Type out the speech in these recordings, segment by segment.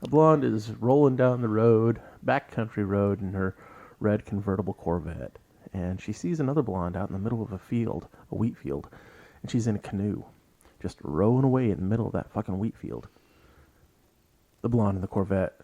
A blonde is rolling down the road, backcountry road, in her red convertible Corvette. And she sees another blonde out in the middle of a field, a wheat field. And she's in a canoe, just rowing away in the middle of that fucking wheat field. The blonde in the Corvette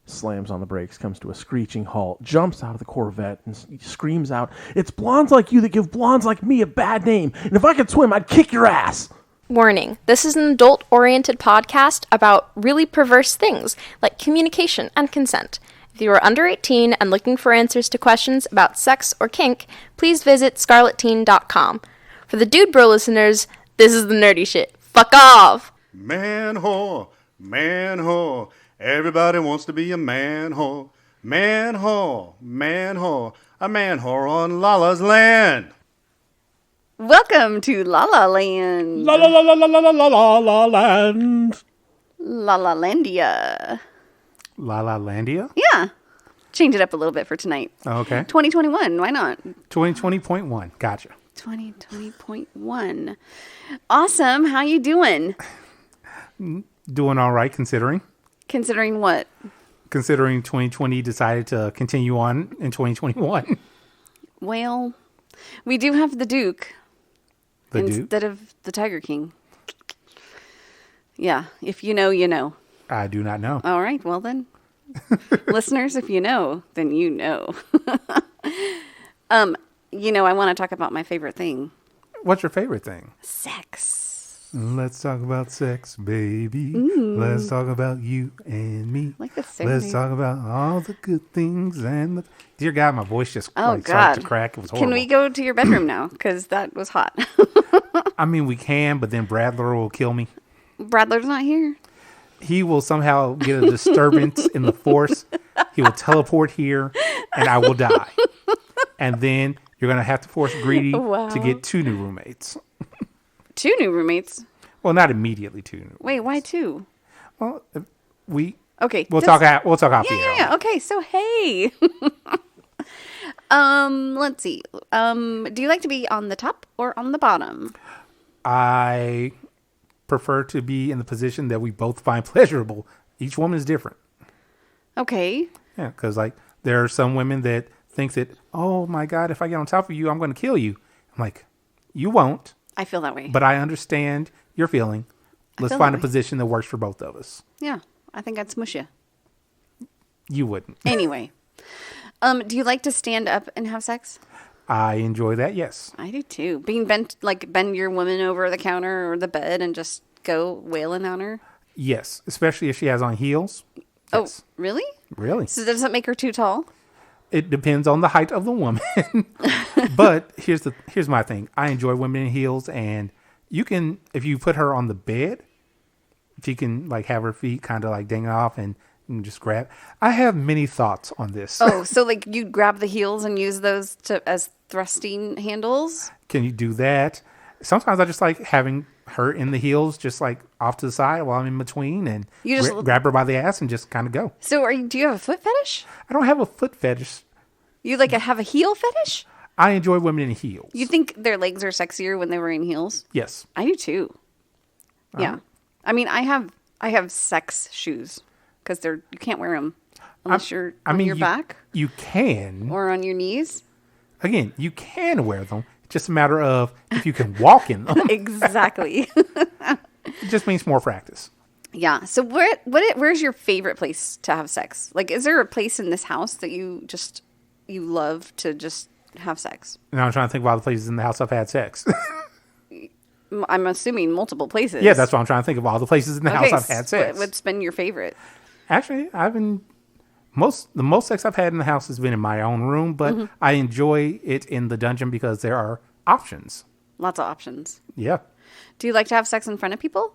slams on the brakes, comes to a screeching halt, jumps out of the Corvette, and screams out, "It's blondes like you that give blondes like me a bad name, and if I could swim, I'd kick your ass!" Warning, this is an adult-oriented podcast about really perverse things, like communication and consent. If you are under 18 and looking for answers to questions about sex or kink, please visit scarletteen.com. For the Dude Bro listeners, this is the nerdy shit. Fuck off! Man whore, man whore. Everybody wants to be a man whore. Man whore, man whore. A man whore on Lala's land. Welcome to Lala Land. La la la la la la la la la land. Lala Landia. La La Landia? Yeah. Change it up a little bit for tonight. Okay. 2021. Why not? 2020.1. Gotcha. 2020.1. Awesome. How you doing? Doing all right considering. Considering what? Considering 2020 decided to continue on in 2021. Well, we do have the Duke. The Duke? Instead of the Tiger King. Yeah. If you know, you know. I do not know. All right. Well, then. Listeners, if you know, then you know. I want to talk about my favorite thing. What's your favorite thing? Sex. Let's talk about sex, baby. Let's talk about you and me. Like the serenade. Let's talk about all the good things and the... Dear God, my voice just God. started to crack. It was horrible. Can we go to your bedroom now? Because that was hot. I mean, we can, but then Bradler will kill me. Bradler's not here. He will somehow get a disturbance in the force. He will teleport here, and I will die. And then you're going to have to force Greedy to get 2 new roommates. 2 new roommates? Well, not immediately 2 new roommates. Wait, why 2? Well, Okay. We'll talk off the air. Yeah. Okay, so hey. Let's see. Do you like to be on the top or on the bottom? I prefer to be in the position that we both find pleasurable. Each woman is different. Okay. Yeah, because there are some women that think that, oh my God, if I get on top of you, I'm going to kill you. I'm like, you won't. I feel that way. But I understand your feeling. Let's find a position that works for both of us. Yeah, I think I'd smush you. You wouldn't. Anyway. Do you like to stand up and have sex? I enjoy that, yes. I do too. Being bend your woman over the counter or the bed and just go wailing on her? Yes, especially if she has on heels. Yes. Oh, really? Really? So does that make her too tall? It depends on the height of the woman. But here's my thing. I enjoy women in heels, and you can, if you put her on the bed, she can have her feet kind of dangling off and just grab. I have many thoughts on this. Oh, so you grab the heels and use those as thrusting handles? Can you do that? Sometimes I just like having her in the heels, just off to the side while I'm in between, and you just grab her by the ass and just kind of go. So do you have a foot fetish? I don't have a foot fetish. You have a heel fetish? I enjoy women in heels. You think their legs are sexier when they were in heels? Yes. I do too. Yeah. I mean, I have sex shoes because you can't wear them unless you're on your back. You can. Or on your knees. Again, you can wear them. It's just a matter of if you can walk in them. Exactly. It just means more practice. Yeah. So where's your favorite place to have sex? Is there a place in this house that you love to just have sex? Now I'm trying to think of all the places in the house I've had sex. I'm assuming multiple places. Yeah, that's what I'm trying to think of. All the places in the house I've had sex. What's been your favorite? Actually, the most sex I've had in the house has been in my own room, but I enjoy it in the dungeon because there are options. Lots of options. Yeah. Do you like to have sex in front of people?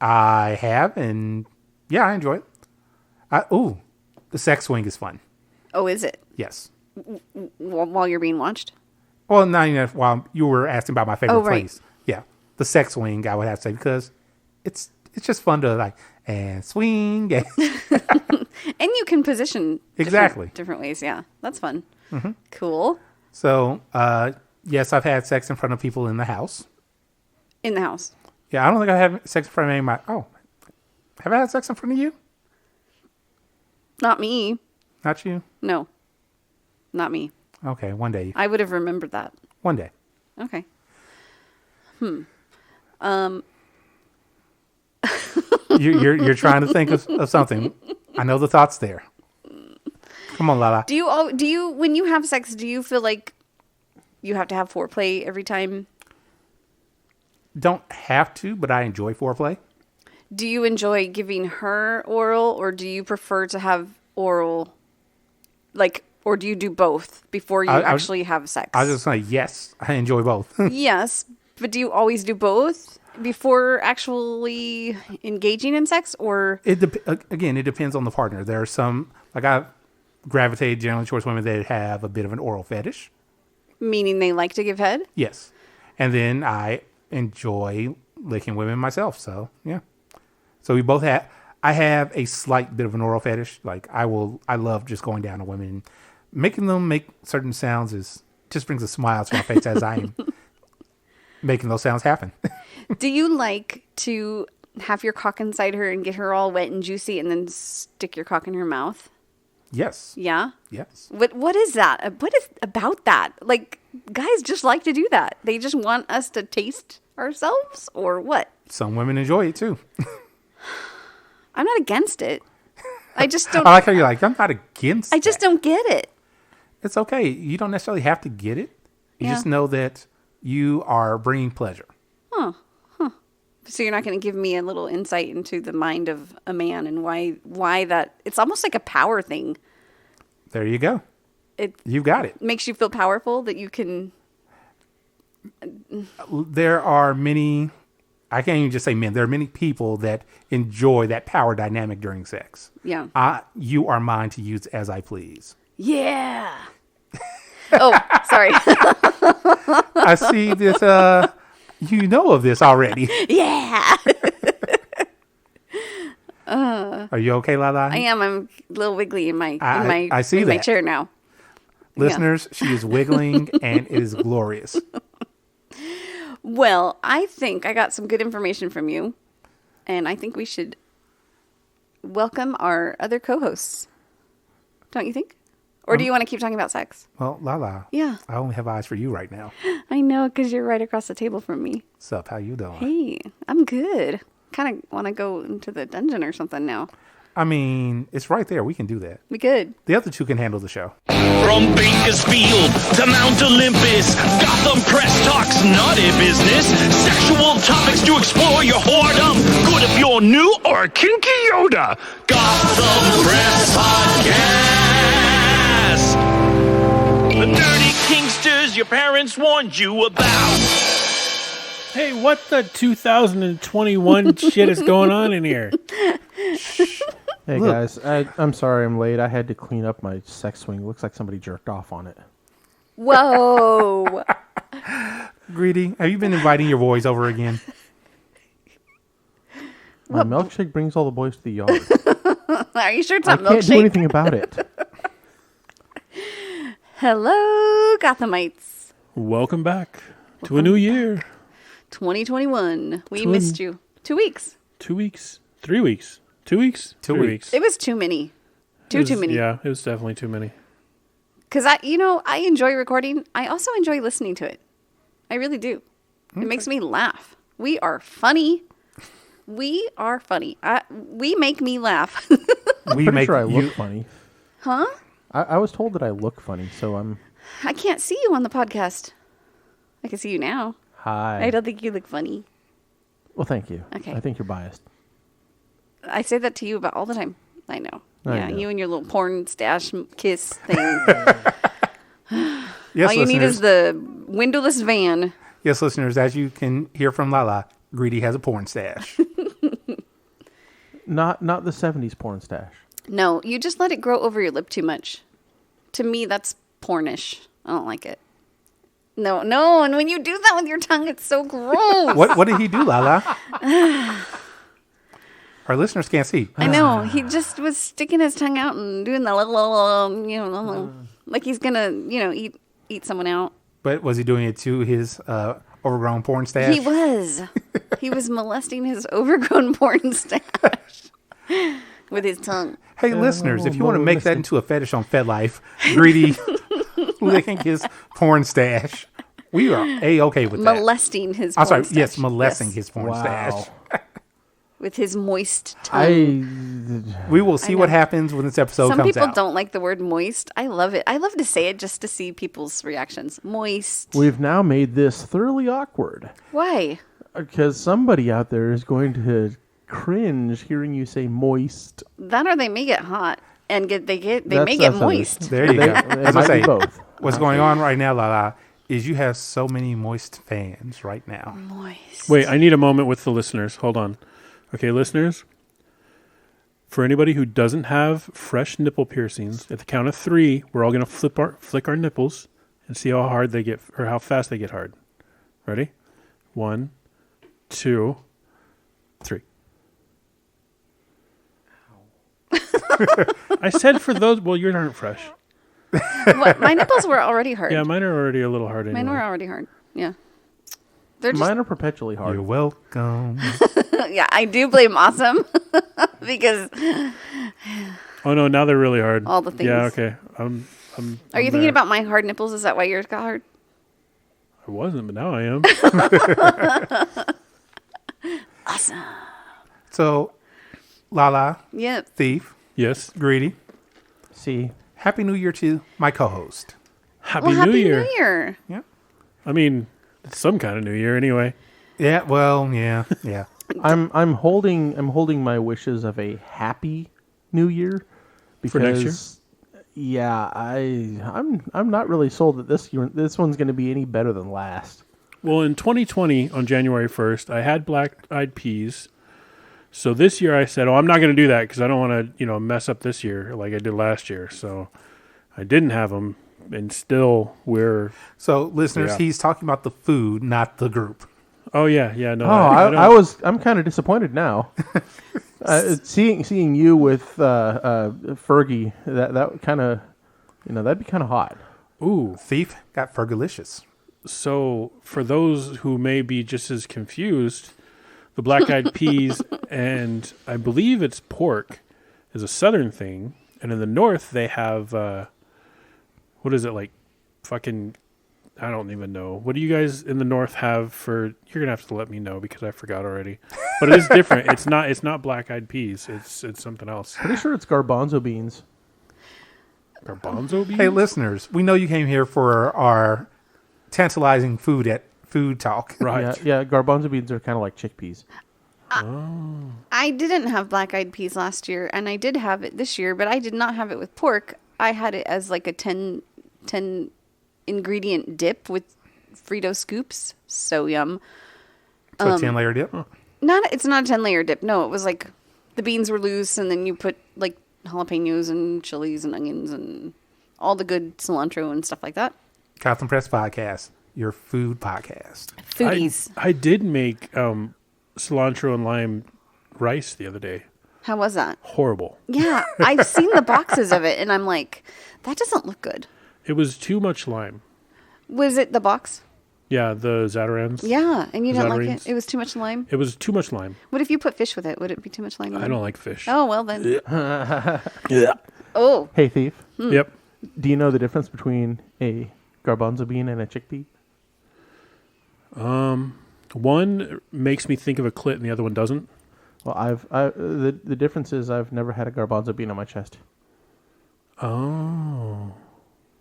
I have, and yeah, I enjoy it. The sex swing is fun. Oh, is it? Yes. While you're being watched? Well, not while you were asking about my favorite right. place. Yeah. The sex swing, I would have to say, because it's just fun to and swing. And, and you can position exactly different ways. Yeah, that's fun. Mm-hmm. Cool. So, yes, I've had sex in front of people in the house. In the house? Yeah, I don't think I have sex in front of anybody. Oh, have I had sex in front of you? Not me. Not you? No. Not me. Okay, one day. I would have remembered that. One day. Okay. You're trying to think of something. I know the thought's there. Come on, Lala. Do you when you have sex, do you feel like you have to have foreplay every time? Don't have to, but I enjoy foreplay. Do you enjoy giving her oral, or do you prefer to have oral, or do you do both before you actually have sex? I was just saying, yes, I enjoy both. Yes, but do you always do both before actually engaging in sex, or? Again, it depends on the partner. There are some, I gravitate generally towards women that have a bit of an oral fetish. Meaning they like to give head? Yes. And then I enjoy licking women myself. So, yeah. So we both I have a slight bit of an oral fetish. I love just going down to women and making them make certain sounds just brings a smile to my face as I am making those sounds happen. Do you like to have your cock inside her and get her all wet and juicy and then stick your cock in her mouth? Yes. Yeah? Yes. What is that? What is about that? Guys just like to do that. They just want us to taste ourselves, or what? Some women enjoy it too. I'm not against it. I just don't. I like how you're like, I'm not against I just don't get it. It's okay. You don't necessarily have to get it. You Yeah. just know that you are bringing pleasure. So you're not going to give me a little insight into the mind of a man and why that? It's almost like a power thing. There you go. It You've got it. makes you feel powerful that you can. There are many, I can't even just say men, there are many people that enjoy that power dynamic during sex. Yeah. You are mine to use as I please. Yeah. Oh, sorry. I see this, you know of this already. Yeah. Are you okay, Lala? I am. I'm a little wiggly in my I see in my that. chair now. Listeners, she is wiggling and it is glorious. Well, I think I got some good information from you, and I think we should welcome our other co-hosts. Don't you think? Or do you want to keep talking about sex? Well, Lala. Yeah. I only have eyes for you right now. I know, because you're right across the table from me. What's up? How you doing? Hey, I'm good. Kind of want to go into the dungeon or something now. I mean, it's right there. We can do that. We could. The other two can handle the show. From Bakersfield to Mount Olympus, Gotham Press talks naughty business. Sexual topics to explore your whoredom. Good if you're new or a kinky Yoda. Gotham Press Podcast. The dirty kinksters your parents warned you about. Hey, what the 2021 shit is going on in here? Hey guys, I'm sorry I'm late. I had to clean up my sex swing. Looks like somebody jerked off on it. Whoa. Greedy, have you been inviting your boys over again? My milkshake brings all the boys to the yard. Are you sure it's I not can't do milkshake? anything about it. Hello, Gothamites. Welcome back to a new year. 2021. We missed you. 2 weeks. 2 weeks, 3 weeks, 2 weeks, 2 3 weeks. It was too many. Too many. Yeah, it was definitely too many. Because I enjoy recording. I also enjoy listening to it. I really do. It makes me laugh. We are funny. We are funny. We make me laugh. We Pretty make sure I you. look funny. Huh? I was told that I look funny, so I'm... I can't see you on the podcast. I can see you now. Hi. I don't think you look funny. Well, thank you. Okay. I think you're biased. I say that to you about all the time. I know. I know. You and your little porn stash kiss thing. Yes, all you need listeners. is the windowless van. Yes, listeners, as you can hear from Lala, Greedy has a porn stash. Not the 70s porn stash. No, you just let it grow over your lip too much. To me, that's pornish. I don't like it. No, and when you do that with your tongue, it's so gross. What did he do, Lala? Our listeners can't see. I know. He just was sticking his tongue out and doing the like he's gonna, eat someone out. But was he doing it to his overgrown porn stash? He was molesting his overgrown porn stash. with his tongue. Hey, listeners, if you want to make that into a fetish on FedLife, Greedy licking his porn stash, we are A-okay with that. Molesting his I'm porn sorry, yes, stash. molesting Yes. his porn Wow. stash. With his moist tongue. We will see what happens when this episode Some comes people out. don't like the word moist. I love it. I love to say it just to see people's reactions. Moist. We've now made this thoroughly awkward Why? because somebody out there is going to cringe hearing you say moist. That or they may get hot and they may That's get others. moist. There you go. It As I might say, be both. what's going on right now, Lala, is you have so many moist fans right now. Moist. Wait, I need a moment with the listeners. Hold on. Okay, listeners. For anybody who doesn't have fresh nipple piercings, at the count of 3, we're all going to flick our nipples and see how hard they get or how fast they get hard. Ready? 1, 2, 3. I said for those. Well, yours aren't fresh. What? My nipples were already hard. Yeah, mine are already a little hard anyway. Mine were already hard. Yeah. They're just, Mine are perpetually hard. You're welcome. yeah, I do blame Awesome because Oh no, now they're really hard. All the things. Yeah, okay. Are you I'm thinking there. about my hard nipples? Is that why yours got hard? I wasn't, but now I am. Awesome. So, Lala, Yep. Thief, Yes. Greedy, See, Happy New Year to my co-host. Happy Well, New Happy Year. New Year. Yeah. I mean, it's some kind of New Year anyway. Yeah, well, yeah. I'm holding my wishes of a happy New Year because For next year? Yeah, I'm not really sold that this one's going to be any better than last. Well, in 2020, on January 1st, I had black-eyed peas. So this year I said, I'm not going to do that because I don't want to, mess up this year like I did last year. So I didn't have them, and still we're... So, listeners, Yeah. he's talking about the food, not the group. Oh, yeah, no. I'm kind of disappointed now. Seeing you with Fergie, that kind of, that'd be kind of hot. Ooh, Thief got Fergalicious. so for those who may be just as confused, the black-eyed peas and I believe it's pork is a southern thing, and in the north they have what is it, like fucking, I don't even know. What do you guys in the north have for? You're gonna have to let me know because I forgot already. But it is different. It's not black-eyed peas. It's something else. Pretty sure it's garbanzo beans. Garbanzo beans. Hey, listeners, we know you came here for our tantalizing food talk. Right. Yeah, garbanzo beans are kind of like chickpeas. I didn't have black-eyed peas last year, and I did have it this year, but I did not have it with pork. I had it as like a 10 ingredient dip with Frito scoops. So yum. So 10-layer dip. It's not a 10-layer dip. No, it was like the beans were loose, and then you put like jalapenos and chilies and onions and all the good cilantro and stuff like that. Gotham Press Podcast, your food podcast. Foodies. I did make cilantro and lime rice the other day. How was that? Horrible. Yeah, I've seen the boxes of it, and I'm like, that doesn't look good. It was too much lime. Was it the box? Yeah, the Zatarans. Yeah, and you didn't like Zatarines. it? It was too much lime? It was too much lime. What if you put fish with it? Would it be too much lime? I don't like fish. Oh, well then. Yeah. Oh, Hey, Thief, Yep. do you know the difference between a garbanzo bean and a chickpea? One makes me think of a clit and the other one doesn't. Well, the difference is I've never had a garbanzo bean on my chest. Oh.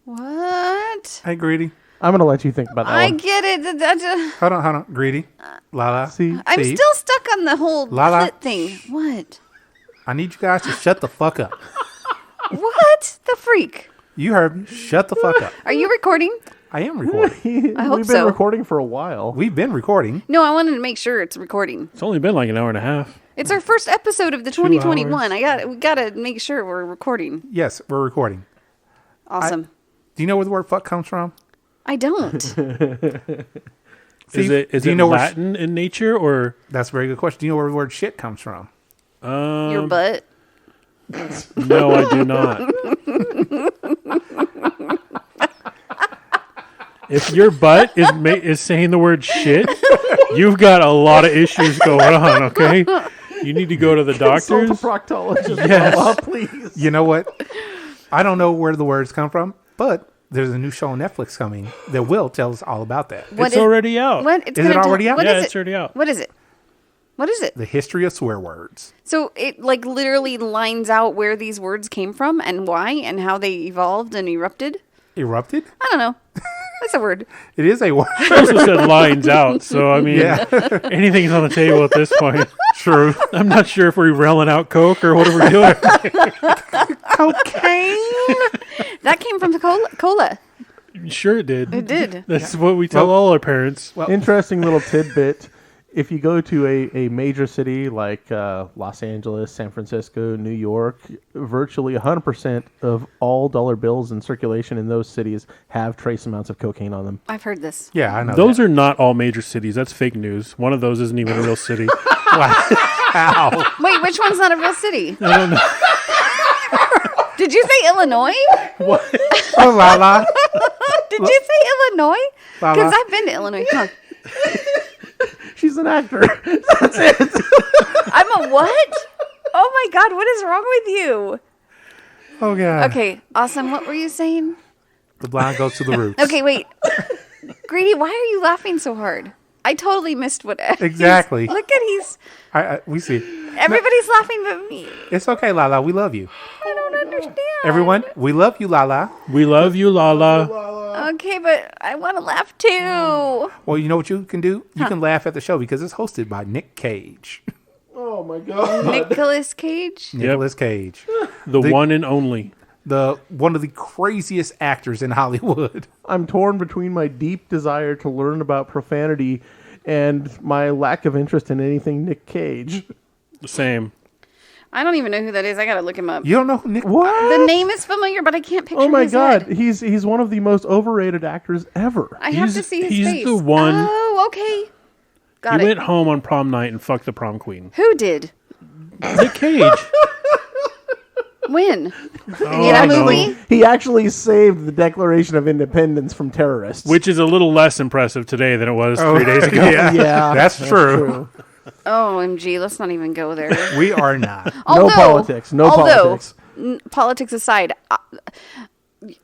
what? Hey, Greedy. I'm gonna let you think about that I one. get it. Hold on. Greedy. Lala. See, I'm Thief. still stuck on the whole Lala. clit thing. What? I need you guys to shut the fuck up. What? The freak? You heard me. Shut the fuck up. Are you recording? I am recording. I hope We've been so. recording for a while. We've been recording. No, I wanted to make sure it's recording. It's only been like an hour and a half. It's our first episode of the 2021. hours. We gotta make sure we're recording. Yes, we're recording. Awesome. Do you know where the word fuck comes from? I don't. Is it do you know where Latin in nature or That's a very good question. Do you know where the word shit comes from? Your butt. no? I do not. If your butt is saying the word shit, you've got a lot of issues going on. Okay. You need to go to the Consult doctors. a proctologist. Yes. Lala, please. You know what? I don't know where the words come from, but there's a new show on Netflix coming that will tell us all about that. It's already out. What? It's Is it gonna already out? What Yeah, is it's already out. What is it? What is it? The history of swear words. So it like literally lines out where these words came from and why and how they evolved and erupted. Erupted? I don't know. That's a word. It is a word. It also said lines out. So, I mean, Yeah. anything's on the table at this point. True. I'm not sure if we're railing out Coke or what are we doing. Cocaine. That came from the cola. Sure it did. It did. That's what we tell all our parents. Interesting little tidbit. If you go to a major city like Los Angeles, San Francisco, New York, virtually 100% of all dollar bills in circulation in those cities have trace amounts of cocaine on them. I've heard this. Yeah, I know. Those are not all major cities. That's fake news. One of those isn't even a real city. Wow. Wait, which one's not a real city? I don't know. Did you say Illinois? Oh, Lala. Did you say Illinois? Lala. Because I've been to Illinois. Huh. She's an actor. That's it. I'm a what? Oh my God, what is wrong with you? Oh, God. Okay, awesome. What were you saying? The blind goes to the roots. Okay, wait. Greedy, why are you laughing so hard? I totally missed what. Exactly. Look at We see. everybody's laughing but me. It's okay, Lala. We love you. I don't understand. Everyone, we love you, Lala. We love you, Lala. Okay, but I want to laugh too. Well, you know what you can do? You can laugh at the show because it's hosted by Nick Cage. Oh, my God. Nicolas Cage. Nicolas Cage. The one and only. One of the craziest actors in Hollywood. I'm torn between my deep desire to learn about profanity and my lack of interest in anything Nick Cage. The same. I don't even know who that is. I gotta look him up. You don't know who Nick? What? The name is familiar, but I can't picture. Oh my his God, head. he's one of the most overrated actors ever. I have to see his he's face. the one- Oh, okay. Got He it. went home on prom night and fucked the prom queen. Who did? Nick Cage. When? Oh, In I a know. movie? He actually saved the Declaration of Independence from terrorists. Which is a little less impressive today than it was 3 days ago. Yeah, yeah, that's true. OMG, let's not even go there. We are not. No politics. No politics. Politics aside,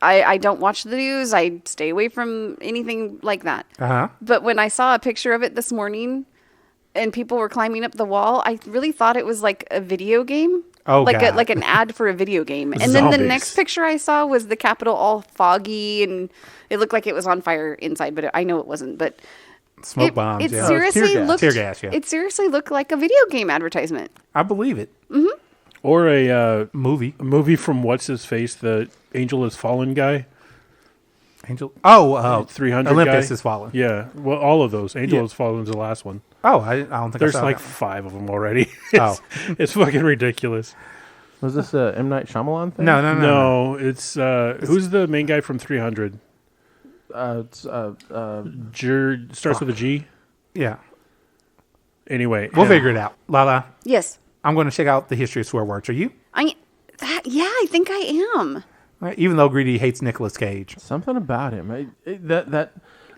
I don't watch the news. I stay away from anything like that. Uh-huh. But when I saw a picture of it this morning and people were climbing up the wall, I really thought it was like a video game. Oh, like God. like an ad for a video game. And then the Zombies. next picture I saw was the Capitol all foggy and it looked like it was on fire inside, but I know it wasn't. But Smoke it, bombs. it Yeah. seriously tear gas. looked Tear gas, yeah. It seriously looked like a video game advertisement. I believe it. Or a Movie. movie from what's his face, the Angel Has Fallen guy. Angel. Oh, 300 Olympus guy. is fallen. Yeah, well, all of those. Angel Yeah. Has Fallen is the last one. Oh, I don't think There's I saw like that. 5 of them already. Oh. It's fucking ridiculous. Was this a M. Night Shyamalan thing? No. No, it's who's the main guy from 300? It's, Starts with a G. Yeah. Anyway, We'll figure it out. Lala, Yes. I'm going to check out the history of swear words. Are you? I think I am. Right, even though Greedy hates Nicolas Cage. something about him.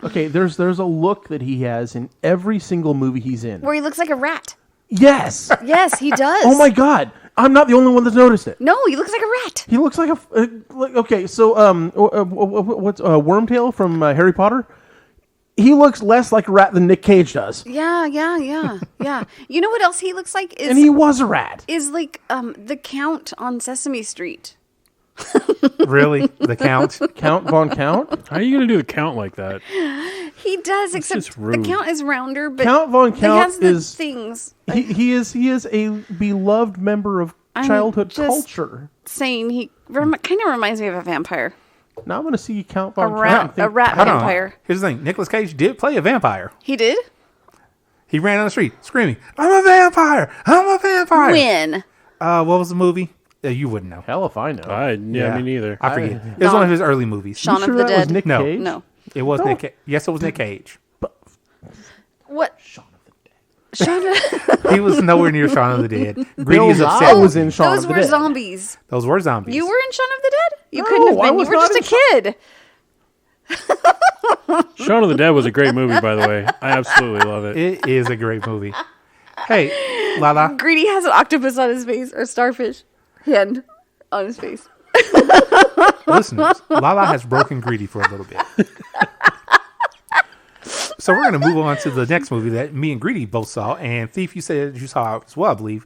Okay, there's a look that he has in every single movie he's in. Where he looks like a rat. Yes. Yes, he does. Oh my God, I'm not the only one that's noticed it. No, he looks like a rat. He looks like okay. So what's Wormtail from Harry Potter? He looks less like a rat than Nick Cage does, Yeah. You know what else he looks like? and he was a rat. Is like the Count on Sesame Street. Really? The Count? Count Von Count. how are you gonna do the count like that? He does, except just the rude. Count is rounder, but Count Von he Count has the is things. he is a beloved member of I'm childhood just- culture. Saying he kind of reminds me of a vampire, Now I'm going to see Count a Von Count. rat, and think, a rat Hold on. vampire. Here's the thing. Nicolas Cage did play a vampire. He did. He ran on the street screaming, I'm a vampire! I'm a vampire! When? What was the movie? You wouldn't know. Hell if I know. Me neither. I forget. It was one of his early movies. Shaun You of sure the that was Dead. Nick No. Cage? No. It was Nick Cage. Yes, it was Nick Cage. What? Shaun of He was nowhere near Shaun of the Dead. Greedy Bill is upset. Zahn was in Shaun Those of the were Dead. zombies. Those were zombies. You were in Shaun of the Dead? You No, couldn't have I been. You was were not just a in kid. Shaun of the Dead was a great movie, by the way. I absolutely love it. It is a great movie. Hey, Lala. Greedy has an octopus on his face, or starfish hand on his face. Listeners, Lala has broken Greedy for a little bit. So we're going to move on to the next movie that me and Greedy both saw. And Thief, you said you saw as well, I believe.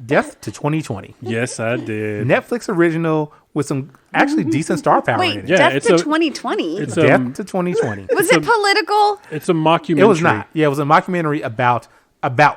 Death to 2020. Yes, I did. Netflix original with some actually decent star power Wait, in it. Yeah, Death it's to a- 2020? It's Death to 2020. Was it political? It's a mockumentary. It was not. Yeah, it was a mockumentary about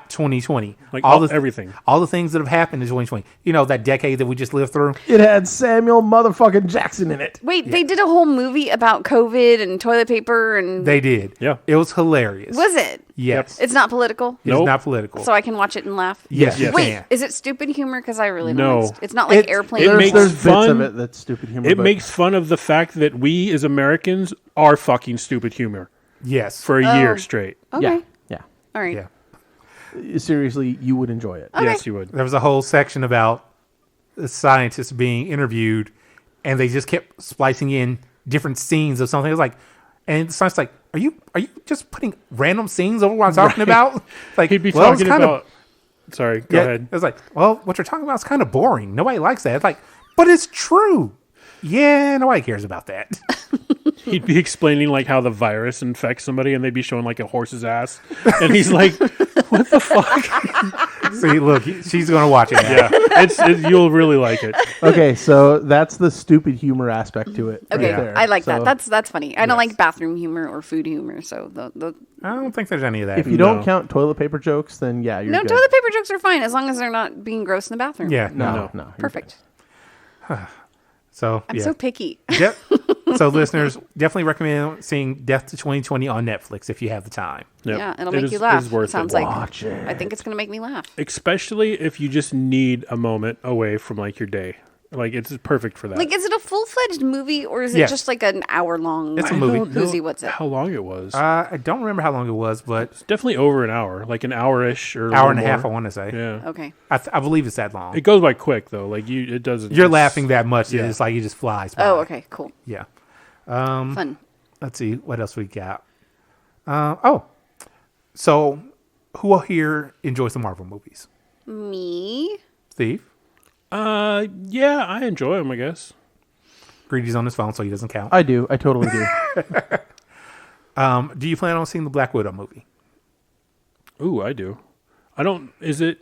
2020. Like everything. All the things that have happened in 2020. You know, that decade that we just lived through. It had Samuel motherfucking Jackson in it. Wait, they did a whole movie about COVID and toilet paper and... They did. Yeah. It was hilarious. Was it? Yes. It's not political? It's Nope. not political. So I can watch it and laugh? yes, Yes. you Wait, can. is it stupid humor? Because I really No. don't like... It's not like It- Airplane. it makes- There's bits fun. of it that's stupid humor. It but makes fun of the fact that we as Americans are fucking stupid humor Yes. for a year straight. Okay. Yeah. All right. Yeah. Seriously, you would enjoy it. Okay. Yes, you would. There was a whole section about the scientists being interviewed, and they just kept splicing in different scenes of something. It was like, and the scientist's like, "Are you just putting random scenes over what I'm talking about?" Like He'd be well, it's talking kind of- about. Sorry, go ahead. It was like, well, what you're talking about is kind of boring. Nobody likes that. It's like, but it's true. Yeah, nobody cares about that. He'd be explaining like how the virus infects somebody, and they'd be showing like a horse's ass, and he's like, "What the fuck?" See, look, she's going to watch it now. Yeah, you'll really like it. Okay, so that's the stupid humor aspect to it. Okay, right there. I like So that. That's funny. I don't like bathroom humor or food humor, so the I don't think there's any of that. if you don't count toilet paper jokes, then yeah, you're no good. toilet paper jokes are fine as long as they're not being gross in the bathroom. Yeah, No, you're Perfect. So, I'm yeah. so picky. Yep. So, listeners, definitely recommend seeing Death to 2020 on Netflix if you have the time. Yep. Yeah, it'll It make is- you it laugh. is worth Sounds it. like Watch it. I think it's gonna make me laugh. Especially if you just need a moment away from like your day. Like it's perfect for that. Like, is it a full fledged movie or is it Yes. just like an hour long? It's a I movie. don't know Who's he? What's it? How long it was? I don't remember how long it was, but It's definitely over an hour, like an hour-ish or hour and a little half, I more. want to say. Yeah, Okay. I believe it's that long. it goes by quick though. Like it doesn't. You're it's- laughing that much, yeah. it's like it just flies by. Oh, okay. Cool. Yeah. Fun. Let's see what else we got. So who here enjoys the Marvel movies? Me. Steve? Yeah, I enjoy them. I guess. Greedy's on his phone, so he doesn't count. I do. I totally do. Do you plan on seeing the Black Widow movie? Ooh, I do. I don't. Is it?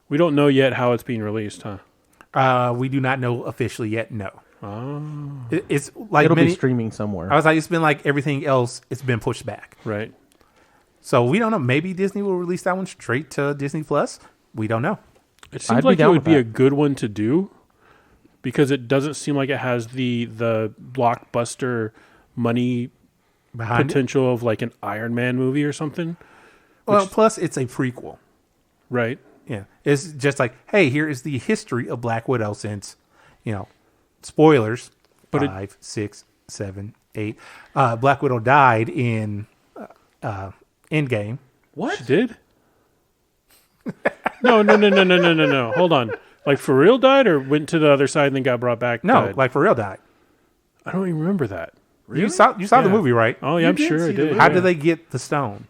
We don't know yet how it's being released, huh? We do not know officially yet. No. It's like It'll many. be streaming somewhere. I was like, it's been like everything else. It's been pushed back. Right. So we don't know. Maybe Disney will release that one straight to Disney Plus. We don't know. It seems I'd be like it down would with be a that. good one to do because it doesn't seem like it has the blockbuster money Behind it. potential of like an Iron Man movie or something. Well, plus it's a prequel. Right. Yeah, it's just like, hey, here is the history of Black Widow since, spoilers. But 5, 6, 7, 8. Black Widow died in Endgame. What? She did? No. Hold on. Like for real died or went to the other side and then got brought back? No, died? like for real died. I don't even remember that. You saw the movie, right? Oh yeah, I'm sure I did. How yeah. did they get the stone?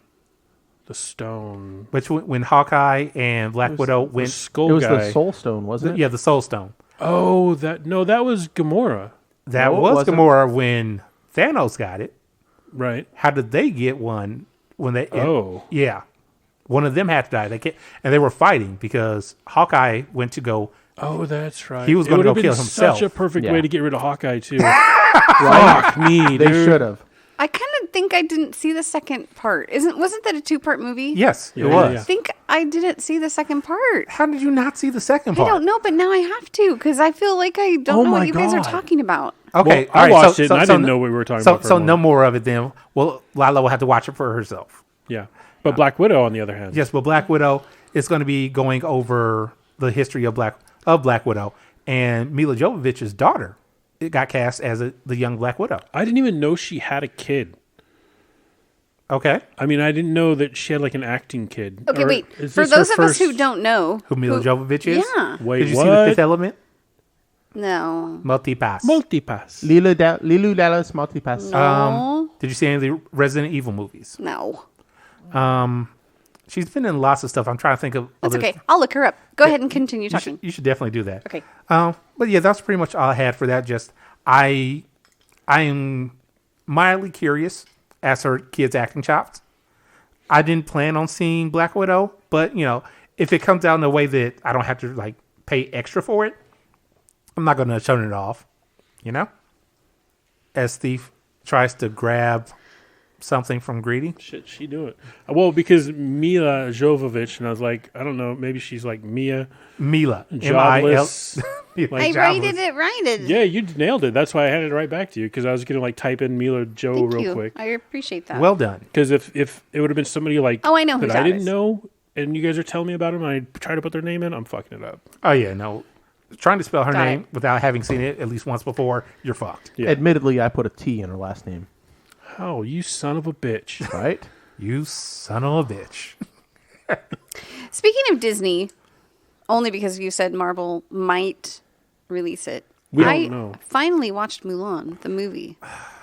The stone. Which when Hawkeye and Black Widow The went, skull it was guy. the Soul Stone, wasn't it? yeah, the Soul Stone. Oh, that was Gamora. That No, it was wasn't. Gamora when Thanos got it. Right. How did they get one when they? Oh. Yeah, one of them had to die. They can't, and they were fighting because Hawkeye went to go. Oh, that's right. He was It gonna would have go been kill himself. Such a perfect Yeah. way to get rid of Hawkeye too. Fuck me, They dude. should have. I kind of think I didn't see the second part. Wasn't that a 2-part movie? Yes, Yeah, it was. yeah. I think I didn't see the second part. How did you not see the second I part? don't know, but now I have to because I feel like I don't Oh know my what you guys are God. talking about. Okay, Well, I all right, watched it and I didn't know what we were talking about for a So no moment. more of it then. Well, Lala will have to watch it for herself. Yeah. But Black Widow, on the other hand. Yes, but Black Widow is going to be going over the history of Black Widow, and Mila Jovovich's daughter. It got cast as the young Black Widow. I didn't even know she had a kid. Okay, I mean, I didn't know that she had like an acting kid. Okay, Or wait. is For this her those of us who first- don't know, who Mila Jovovich is? Yeah. Wait, Did you what? see the Fifth Element? No. Multipass. Multipass. Lilu Dallas Multipass. No. Did you see any of the Resident Evil movies? No. She's been in lots of stuff. I'm trying to think of. That's other, okay. I'll look her up. Go ahead and continue talking. You should definitely do that. Okay. But yeah, that's pretty much all I had for that. Just I am mildly curious as her kids' acting chops. I didn't plan on seeing Black Widow, but if it comes out in a way that I don't have to like pay extra for it, I'm not going to turn it off. As Thief tries to grab something from Greedy. Shit, she do it. Well, because Mila Jovovich, and I was like, I don't know, maybe she's like Mila Jobless. Like I rated it right. Yeah, you nailed it. That's why I handed it right back to you, because I was going to like type in Mila Jo Thank real you. quick. I appreciate that. Well done. Because if it would have been somebody like I know who that that I didn't is. know, and you guys are telling me about them, and I try to put their name in, I'm fucking it up. Oh yeah, no. Trying to spell her Got name it. without having seen it at least once before, you're fucked. Yeah. Admittedly, I put a T in her last name. Oh, you son of a bitch. Right? You son of a bitch. Speaking of Disney, only because you said Marvel might release it. We I don't know. finally watched Mulan, the movie.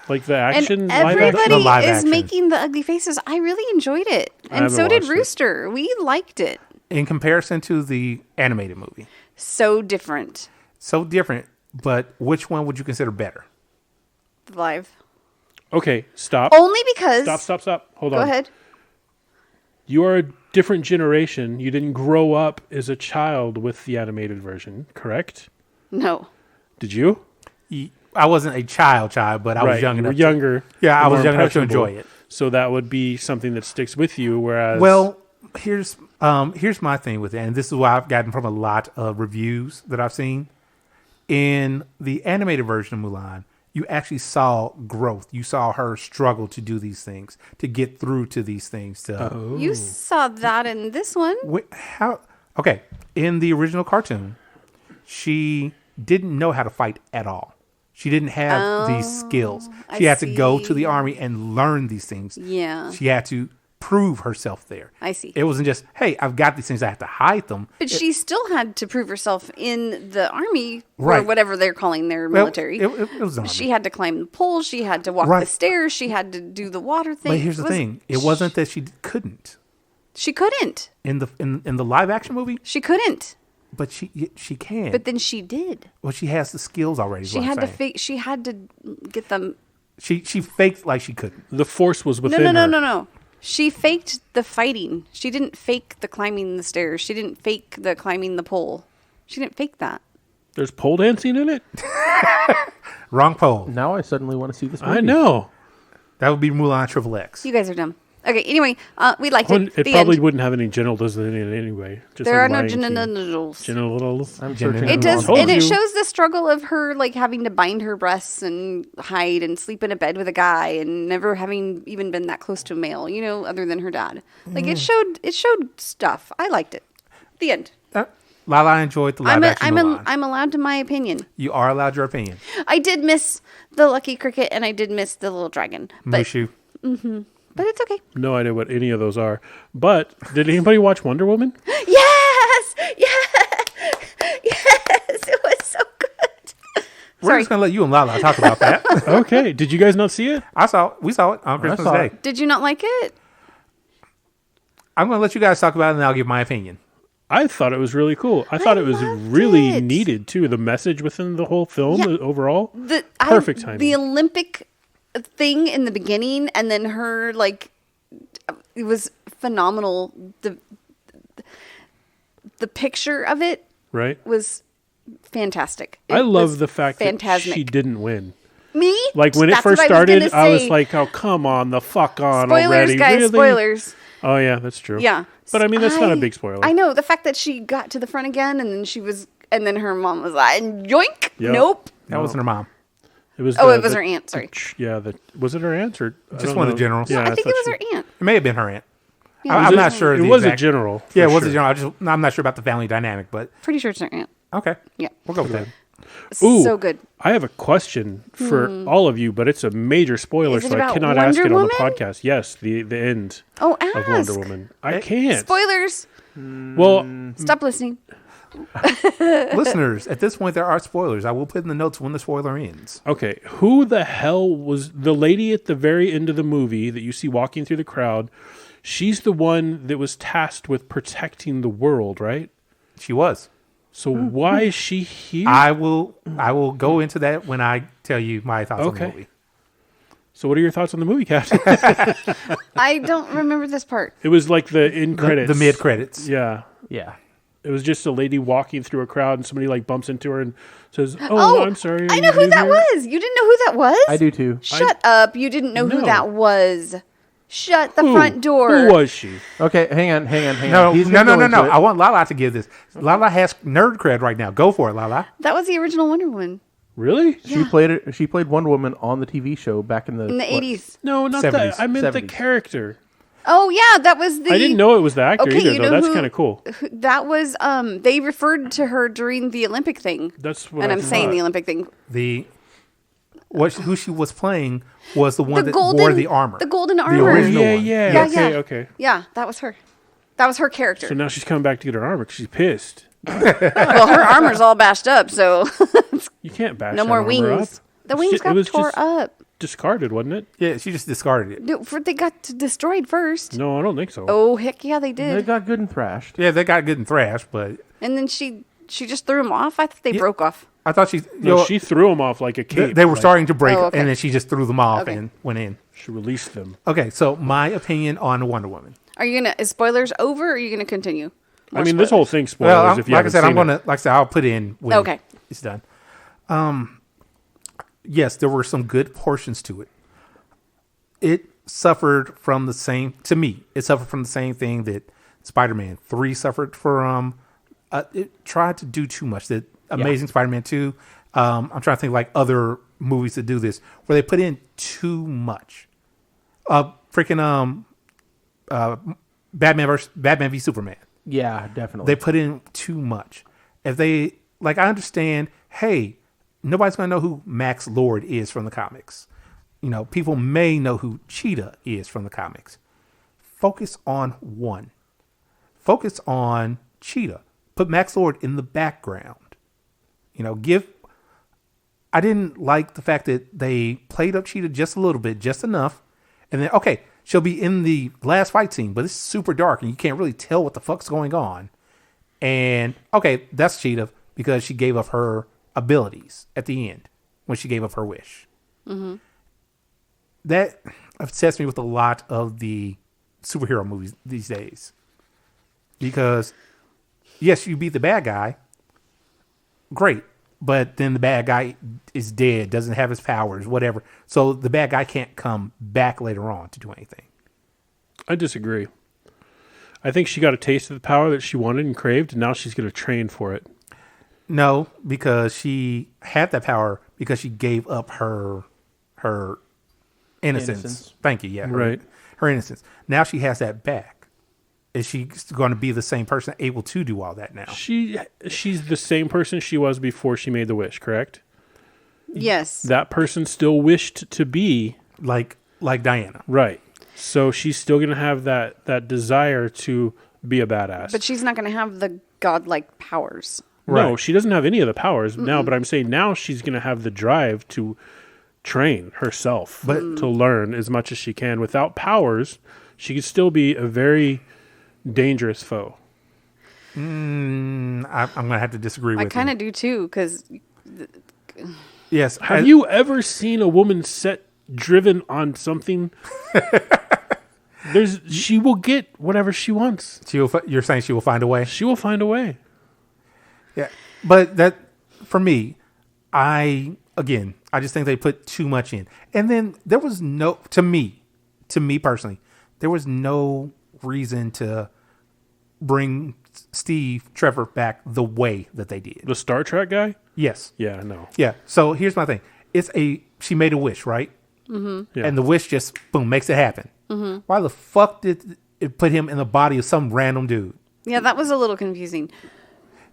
Like the action And live action? everybody The live is action. making the ugly faces. I really enjoyed it. And haven't so did watched it. Rooster. We liked it. In comparison to the animated movie. So different. So different, but which one would you consider better? Live. Okay, stop. Only because... Stop. Hold Go on. ahead. You are a different generation. You didn't grow up as a child with the animated version, correct? No. Did you? I wasn't a child, but I was young you were enough. younger. Yeah, I was more young enough to impressionable. enjoy it. So that would be something that sticks with you, whereas... Well, here's my thing with it, and this is why I've gotten from a lot of reviews that I've seen. In the animated version of Mulan, you actually saw growth. You saw her struggle to do these things, to get through to these things. You saw that in this one. Okay, in the original cartoon, she didn't know how to fight at all. She didn't have these skills. She had to go to the army and learn these things. Yeah. She had to prove herself there. I see. It wasn't just, hey, I've got these things, I have to hide them. But she still had to prove herself in the army, or Right. whatever they're calling their Well, military. it was the army. She had to climb the pole. She had to walk the Right. stairs. She had to do the water thing. But here's the thing: it wasn't that she couldn't She couldn't. in the live action movie, She couldn't. but she can. But then she did. Well, she has the skills already. is She what had I'm to saying. fake. She had to get them. She faked like she couldn't. The force was No, within her. no. She faked the fighting. She didn't fake the climbing the stairs. She didn't fake the climbing the pole. She didn't fake that. There's pole dancing in it? Wrong pole. Now I suddenly want to see this movie. I know. That would be Mulan Triple X. You guys are dumb. Okay. Anyway, we liked it. It The probably end. wouldn't have any genitals in it anyway. Just There like are no Lion King. genitals. Genitals. I'm searching. It It does, Told and it you. shows the struggle of her like having to bind her breasts and hide and sleep in a bed with a guy and never having even been that close to a male, other than her dad. Like it showed stuff. I liked it. The end. Lala enjoyed the live action Mulan. I'm allowed to my opinion. You are allowed your opinion. I did miss the lucky cricket and I did miss the little dragon, but Mushu. but it's okay. No idea what any of those are. But did anybody watch Wonder Woman? Yes, it was so good. We're Sorry. just gonna let you and Lala talk about that. Okay. Did you guys not see it? We saw it on Christmas saw Day. it. Did you not like it? I'm gonna let you guys talk about it, and then I'll give my opinion. I thought it was really cool. I thought it was loved really it. needed too. The message within the whole film Yeah. overall. The Perfect timing. The Olympic thing in the beginning, and then her it was phenomenal. The picture of it Right? was fantastic. It I love was the fact that phantasmic. she didn't win. Me? Like when it That's first what started, I was say. like, "Oh, come on, the fuck on spoilers, already!" guys, Really? spoilers. Oh yeah, that's true. Yeah, but I mean that's not a big spoiler. I know the fact that she got to the front again, and then her mom was like, "Yoink!" Yep. Nope. That wasn't her mom. It was. Oh, it was her aunt. Sorry. Yeah, was it her aunt or I Just don't one of know. the generals. Yeah, I think thought it was she- her aunt. It may have been her aunt. Yeah, I'm not sure. It the was a exact- general. for Yeah, it was a sure. general. I'm not sure about the family dynamic, but Pretty sure it's her aunt. okay. Yeah. We'll go with that. Ooh, So good. I have a question for all of you, but it's a major spoiler, Is it so I about cannot ask Wonder it on the Woman? podcast. Yes, the end Oh, of ask. Wonder Woman. I can't. Spoilers. Well, Stop listening. Listeners, at this point, there are spoilers. I will put in the notes when the spoiler ends. okay, who the hell was the lady at the very end of the movie that you see walking through the crowd? she's the one that was tasked with protecting the world, right? She was. So why is she here? I will go into that when I tell you my thoughts on the movie. So what are your thoughts on the movie, Kat? I don't remember this part. It was like the end credits. The mid credits. Yeah. Yeah. It was just a lady walking through a crowd and somebody like bumps into her and says, "Oh, I'm sorry. I know who that was. You didn't know who that was? I do too. Shut up. You didn't know who No. that was. Shut the front door. Who was she? Okay, hang on. No, He's gonna go into no. it. I want Lala to give this. Lala has nerd cred right now. Go for it, Lala. That was the original Wonder Woman Really? She played it. She played Wonder Woman on the TV show back in the in the 80s. No, not 70s. that. I meant the 70s. character. Oh, yeah. That was the... I didn't know it was the actor Okay, either, you though. know That's who- kind of cool. That was... They referred to her during the Olympic thing. That's what And I I'm saying thought. the Olympic thing. Who she was playing was the one The that wore golden... the armor. The golden The armor. original one. Yeah. Yeah, Okay. Yeah, that was her. That was her character. So now she's coming back to get her armor because she's pissed. Well, her armor's all bashed up, so You can't bash no that more armor wings. up. The wings It got was tore just up. discarded, wasn't it? Yeah, she just discarded it. No, they got destroyed first. No, I don't think so. Oh, heck yeah, they They did. got good and thrashed. Yeah, they got good and thrashed, but And then she just threw them off. I thought they Yeah. broke off. I thought she. No, she threw them off like a cape. They were Like, starting to break, Oh, okay. and then she just threw them off Okay. and went in. She released them. Okay, so my opinion on Wonder Woman. Are you is spoilers over, or are you gonna continue? I mean, this whole thing spoilers Well, if you like I haven't said, I'm seen gonna it. like I said, I'll put in when Okay. it's done. Yes, there were some good portions to it. It suffered from the same. To me, it suffered from the same thing that Spider-Man 3 suffered from. It tried to do too much. That Amazing Spider-Man 2. I'm trying to think like other movies that do this, where they put in too much. Batman v Superman. Yeah, definitely. They put in too much. If they I understand, hey, nobody's gonna know who Max Lord is from the comics. People may know who Cheetah is from the comics. Focus on one. Focus on Cheetah. Put Max Lord in the background. I didn't like the fact that they played up Cheetah just a little bit, just enough, and then okay, she'll be in the last fight scene, but it's super dark and you can't really tell what the fuck's going on. And okay, that's Cheetah because she gave up her abilities at the end when she gave up her wish. Mm-hmm. That upsets me with a lot of the superhero movies these days. Because yes, you beat the bad guy, great, but then the bad guy is dead, doesn't have his powers, whatever. So the bad guy can't come back later on to do anything. I disagree. I think she got a taste of the power that she wanted and craved, and now she's going to train for it. No, because she had that power because she gave up her innocence. Thank you. Yeah, her innocence. Now she has that back. Is she going to be the same person able to do all that now? She's the same person she was before she made the wish, correct? Yes. That person still wished to be like Diana. right. So she's still going to have that desire to be a badass. But she's not going to have the godlike powers. No, Right. she doesn't have any of the powers now, but I'm saying now she's going to have the drive to train herself to learn as much as she can. Without powers, she could still be a very dangerous foe. I'm going to have to disagree with you. I kind of do too, because Yes. Have you ever seen a woman driven on something? She will get whatever she wants. You're saying she will find a way? She will find a way. Yeah. But that, for me, I just think they put too much in. And then there was to me personally, there was no reason to bring Steve Trevor back the way that they did. The Star Trek guy? Yes. Yeah, no. Yeah. So here's my thing. She made a wish, right? Mm-hmm. Yeah. And the wish just, boom, makes it happen. Mm-hmm. Why the fuck did it put him in the body of some random dude? yeah, that was a little confusing.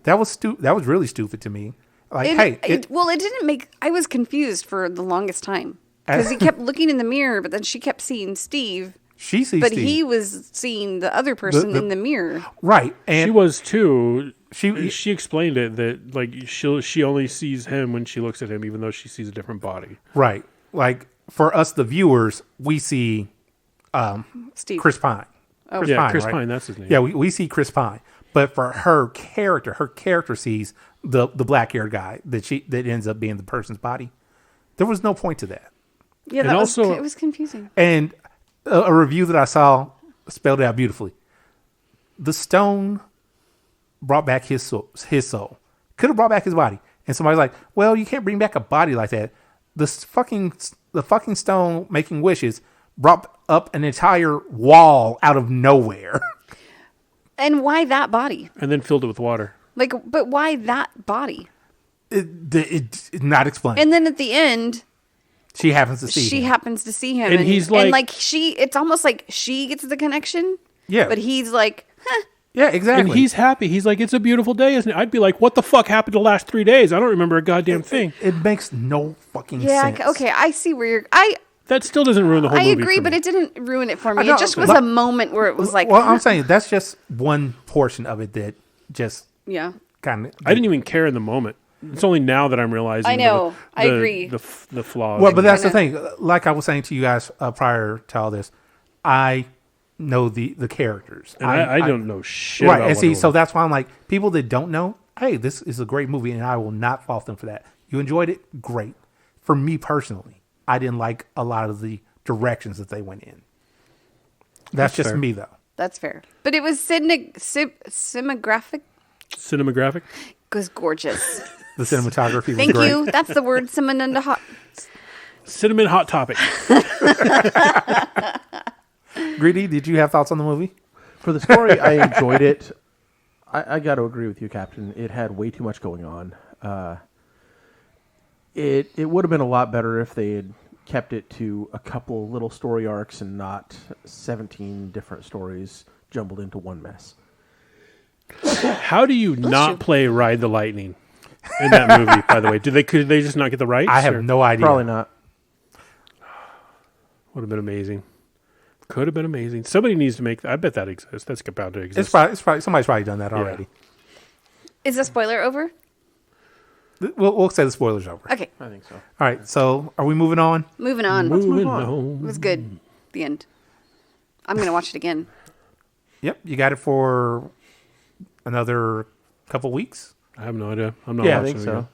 That was That was really stupid to me. Like, It didn't make. I was confused for the longest time because he kept looking in the mirror, but then she kept seeing Steve. she sees But Steve. he was seeing the other person in the mirror. Right. And She was too. She- She explained it that like she only sees him when she looks at him, even though she sees a different body. right. Like, for us, the viewers, we see Steve. Chris Pine. Chris Yeah, Pine, Chris right? Pine, that's his name. Yeah, we see Chris Pine, but for her character sees the black haired guy that ends up being the person's body. There was no point to that. Yeah, And that also- it was confusing. And a review that I saw spelled it out beautifully. The stone brought back his soul. Could have brought back his body. And somebody's like, well, you can't bring back a body like that. The fucking stone making wishes brought up an entire wall out of nowhere. And why that body? And then filled it with water. Like, but why that body? It's not explained. And then at the end, She happens to see she him. happens to see him, And he's like- it's almost like she gets the connection. Yeah. But he's like, huh. Yeah, exactly. And he's happy. He's like, it's a beautiful day, isn't it? I'd be like, what the fuck happened the last 3 days? I don't remember a goddamn thing. It makes no fucking Yeah, sense. okay, I see where you're. That still doesn't ruin the whole I movie. agree, for but me. it didn't ruin it for me. I know, It just was but- a moment where it was like, well, huh. I'm saying that's just one portion of it that just Yeah. kind of. I didn't even care in the moment. It's only now that I'm realizing. I know. I agree. The flaws. Well, but that's the kinda- thing. Like I was saying to you guys prior to all this, I know the characters. and I don't know shit. Right, about and see, Wonder so Woman. that's why I'm like, people that don't know, hey, this is a great movie, and I will not fault them for that. You enjoyed it, great. For me personally, I didn't like a lot of the directions that they went in. That's just fair. me, though. That's fair. But it was cinematographic. Cinematographic. Was gorgeous. The cinematography was Thank great. you. That's the word. Cinnamon hot. Cinnamon Hot Topic. Greedy, did you have thoughts on the movie? For the story, I enjoyed it. I got to agree with you, Captain. It had way too much going on. It would have been a lot better if they had kept it to a couple little story arcs and not 17 different stories jumbled into one mess. How do you not play Ride the Lightning in that movie? By the way, could they just not get the rights? I have or- no idea. Probably not. Would have been amazing. Could have been amazing. Somebody needs to make. I bet that exists. That's about to exist. It's probably somebody's probably done that already. Is the spoiler over? We'll say the spoilers over. Okay. I think so. All right, so are we moving on? Moving on. Moving It on. was good. The end. I'm going to watch it again. Yep, you got it for another couple weeks. I have no idea. I'm not. Yeah, I watching think it so.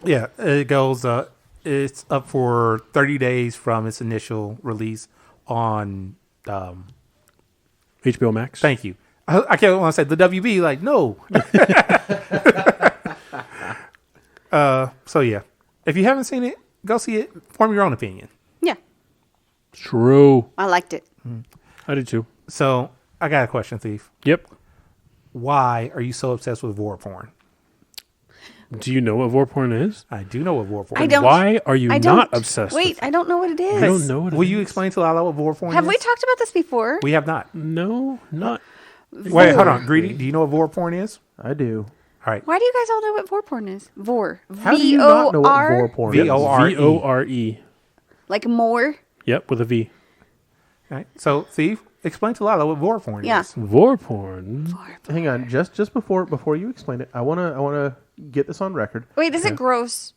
again. Yeah, it goes. It's up for 30 days from its initial release on. HBO Max. Thank you. I can't want to say the WB. Like no. So yeah, if you haven't seen it, go see it. Form your own opinion. Yeah. True. I liked it. I did too. So I got a question, Thief. Yep. Why are you so obsessed with vore porn? Do you know what vore porn is? I do know what vore porn I is. don't. Why are you I don't. not obsessed? Wait, with it? I don't know what it is. You don't know what it Will is? you explain to Lala what vore porn Have is? we talked about this before? We have not. No, not. Wait, hold on. Greedy, do you know what vore porn is? I do. All right. Why do you guys all know what vore porn is? Vore. How do you not know what vore porn is? V-O-R-E. VORE. Like more? Yep, with a V. All right. So, Thief, explain to Lala what vore porn Yeah. is. Vore porn. Hang on, just before you explain it, I wanna get this on record. Wait, is it gross?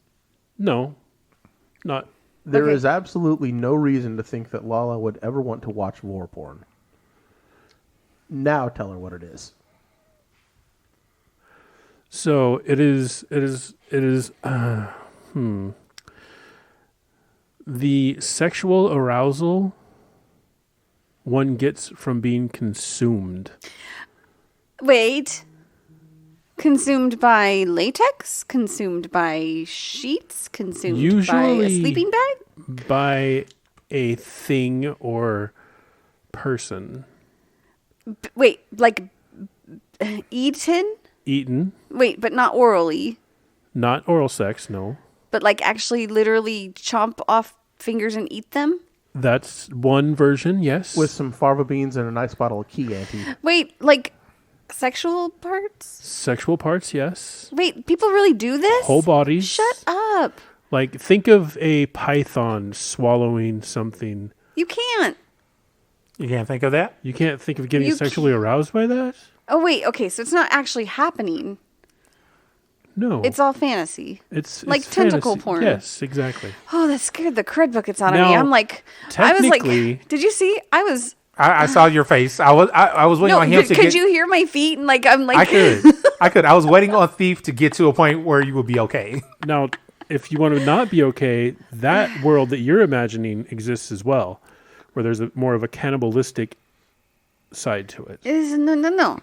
No, not. There Okay. is absolutely no reason to think that Lala would ever want to watch vore porn. Now tell her what it is. So it is. The sexual arousal one gets from being consumed. Wait. Consumed by latex? Consumed by sheets? Consumed by a Usually- sleeping bag? By a thing or person. Wait, like eaten? Eaten. Wait, but not orally. Not oral sex, no. But like actually literally chomp off fingers and eat them? That's one version, yes. With some fava beans and a nice bottle of Chianti. Wait, like sexual parts? Sexual parts, yes. Wait, people really do this? Whole bodies. Shut up. Like, think of a python swallowing something. You can't. You can't think of that? You can't think of getting You sexually aroused by that? Oh wait, okay, so it's not actually happening. No. It's all fantasy. It's like tentacle fantasy. porn. Yes, exactly. Oh, that scared the crud buckets out of Now, me. I'm like, I was like, technically- did you see? I was I saw your face. I was waiting on him to could get. you hear my feet? And like I'm like I could. I was waiting on Thief to get to a point where you would be okay. Now, if you want to not be okay, that world that you're imagining exists as well, where there's more of a cannibalistic side to it. No.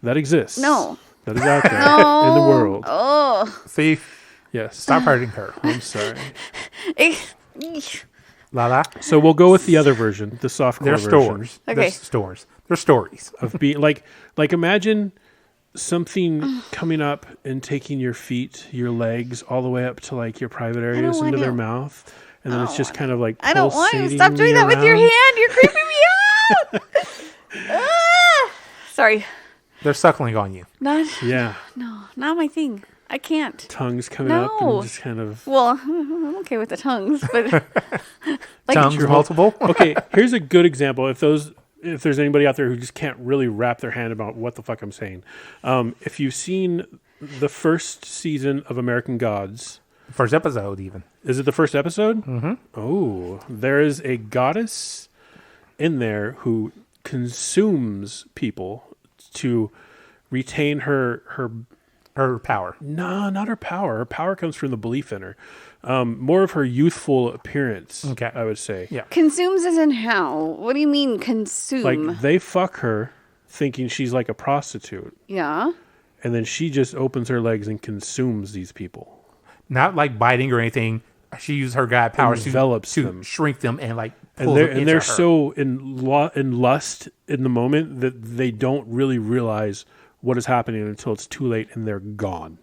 That exists. No. That is out there in the world. Oh. Thief, Yes. stop hurting her. I'm sorry. Lala. So we'll go with the other version, the softcore They're version. stores. Okay. They're stores. They're stories. Of being like imagine something coming up and taking your feet, your legs, all the way up to like your private areas into their mouth, and then it's just kind of like I don't want to. pulsating Stop doing that with your around. hand. You're creeping me out. Sorry. They're suckling on you. Not Yeah, not my thing. I can't. tongues coming up No. and just kind of. Well, I'm okay with the tongues, but like Tongues multiple. Okay, here's a good example. If there's anybody out there who just can't really wrap their hand about what the fuck I'm saying, if you've seen the first season of American Gods, First episode, even. is it the first episode? Mm-hmm. Oh, there is a goddess in there who consumes people to retain her power. No, not her power. Her power comes from the belief in her. More of her youthful appearance, Okay. I would say. Yeah. consumes as in how? What do you mean consume? Like, they fuck her thinking she's like a prostitute. Yeah. And then she just opens her legs and consumes these people. Not like biting or anything. She used her god powers Envelops to them. shrink them and like And pull they're, them and into they're her. so in lust in the moment that they don't really realize what is happening until it's too late and they're gone.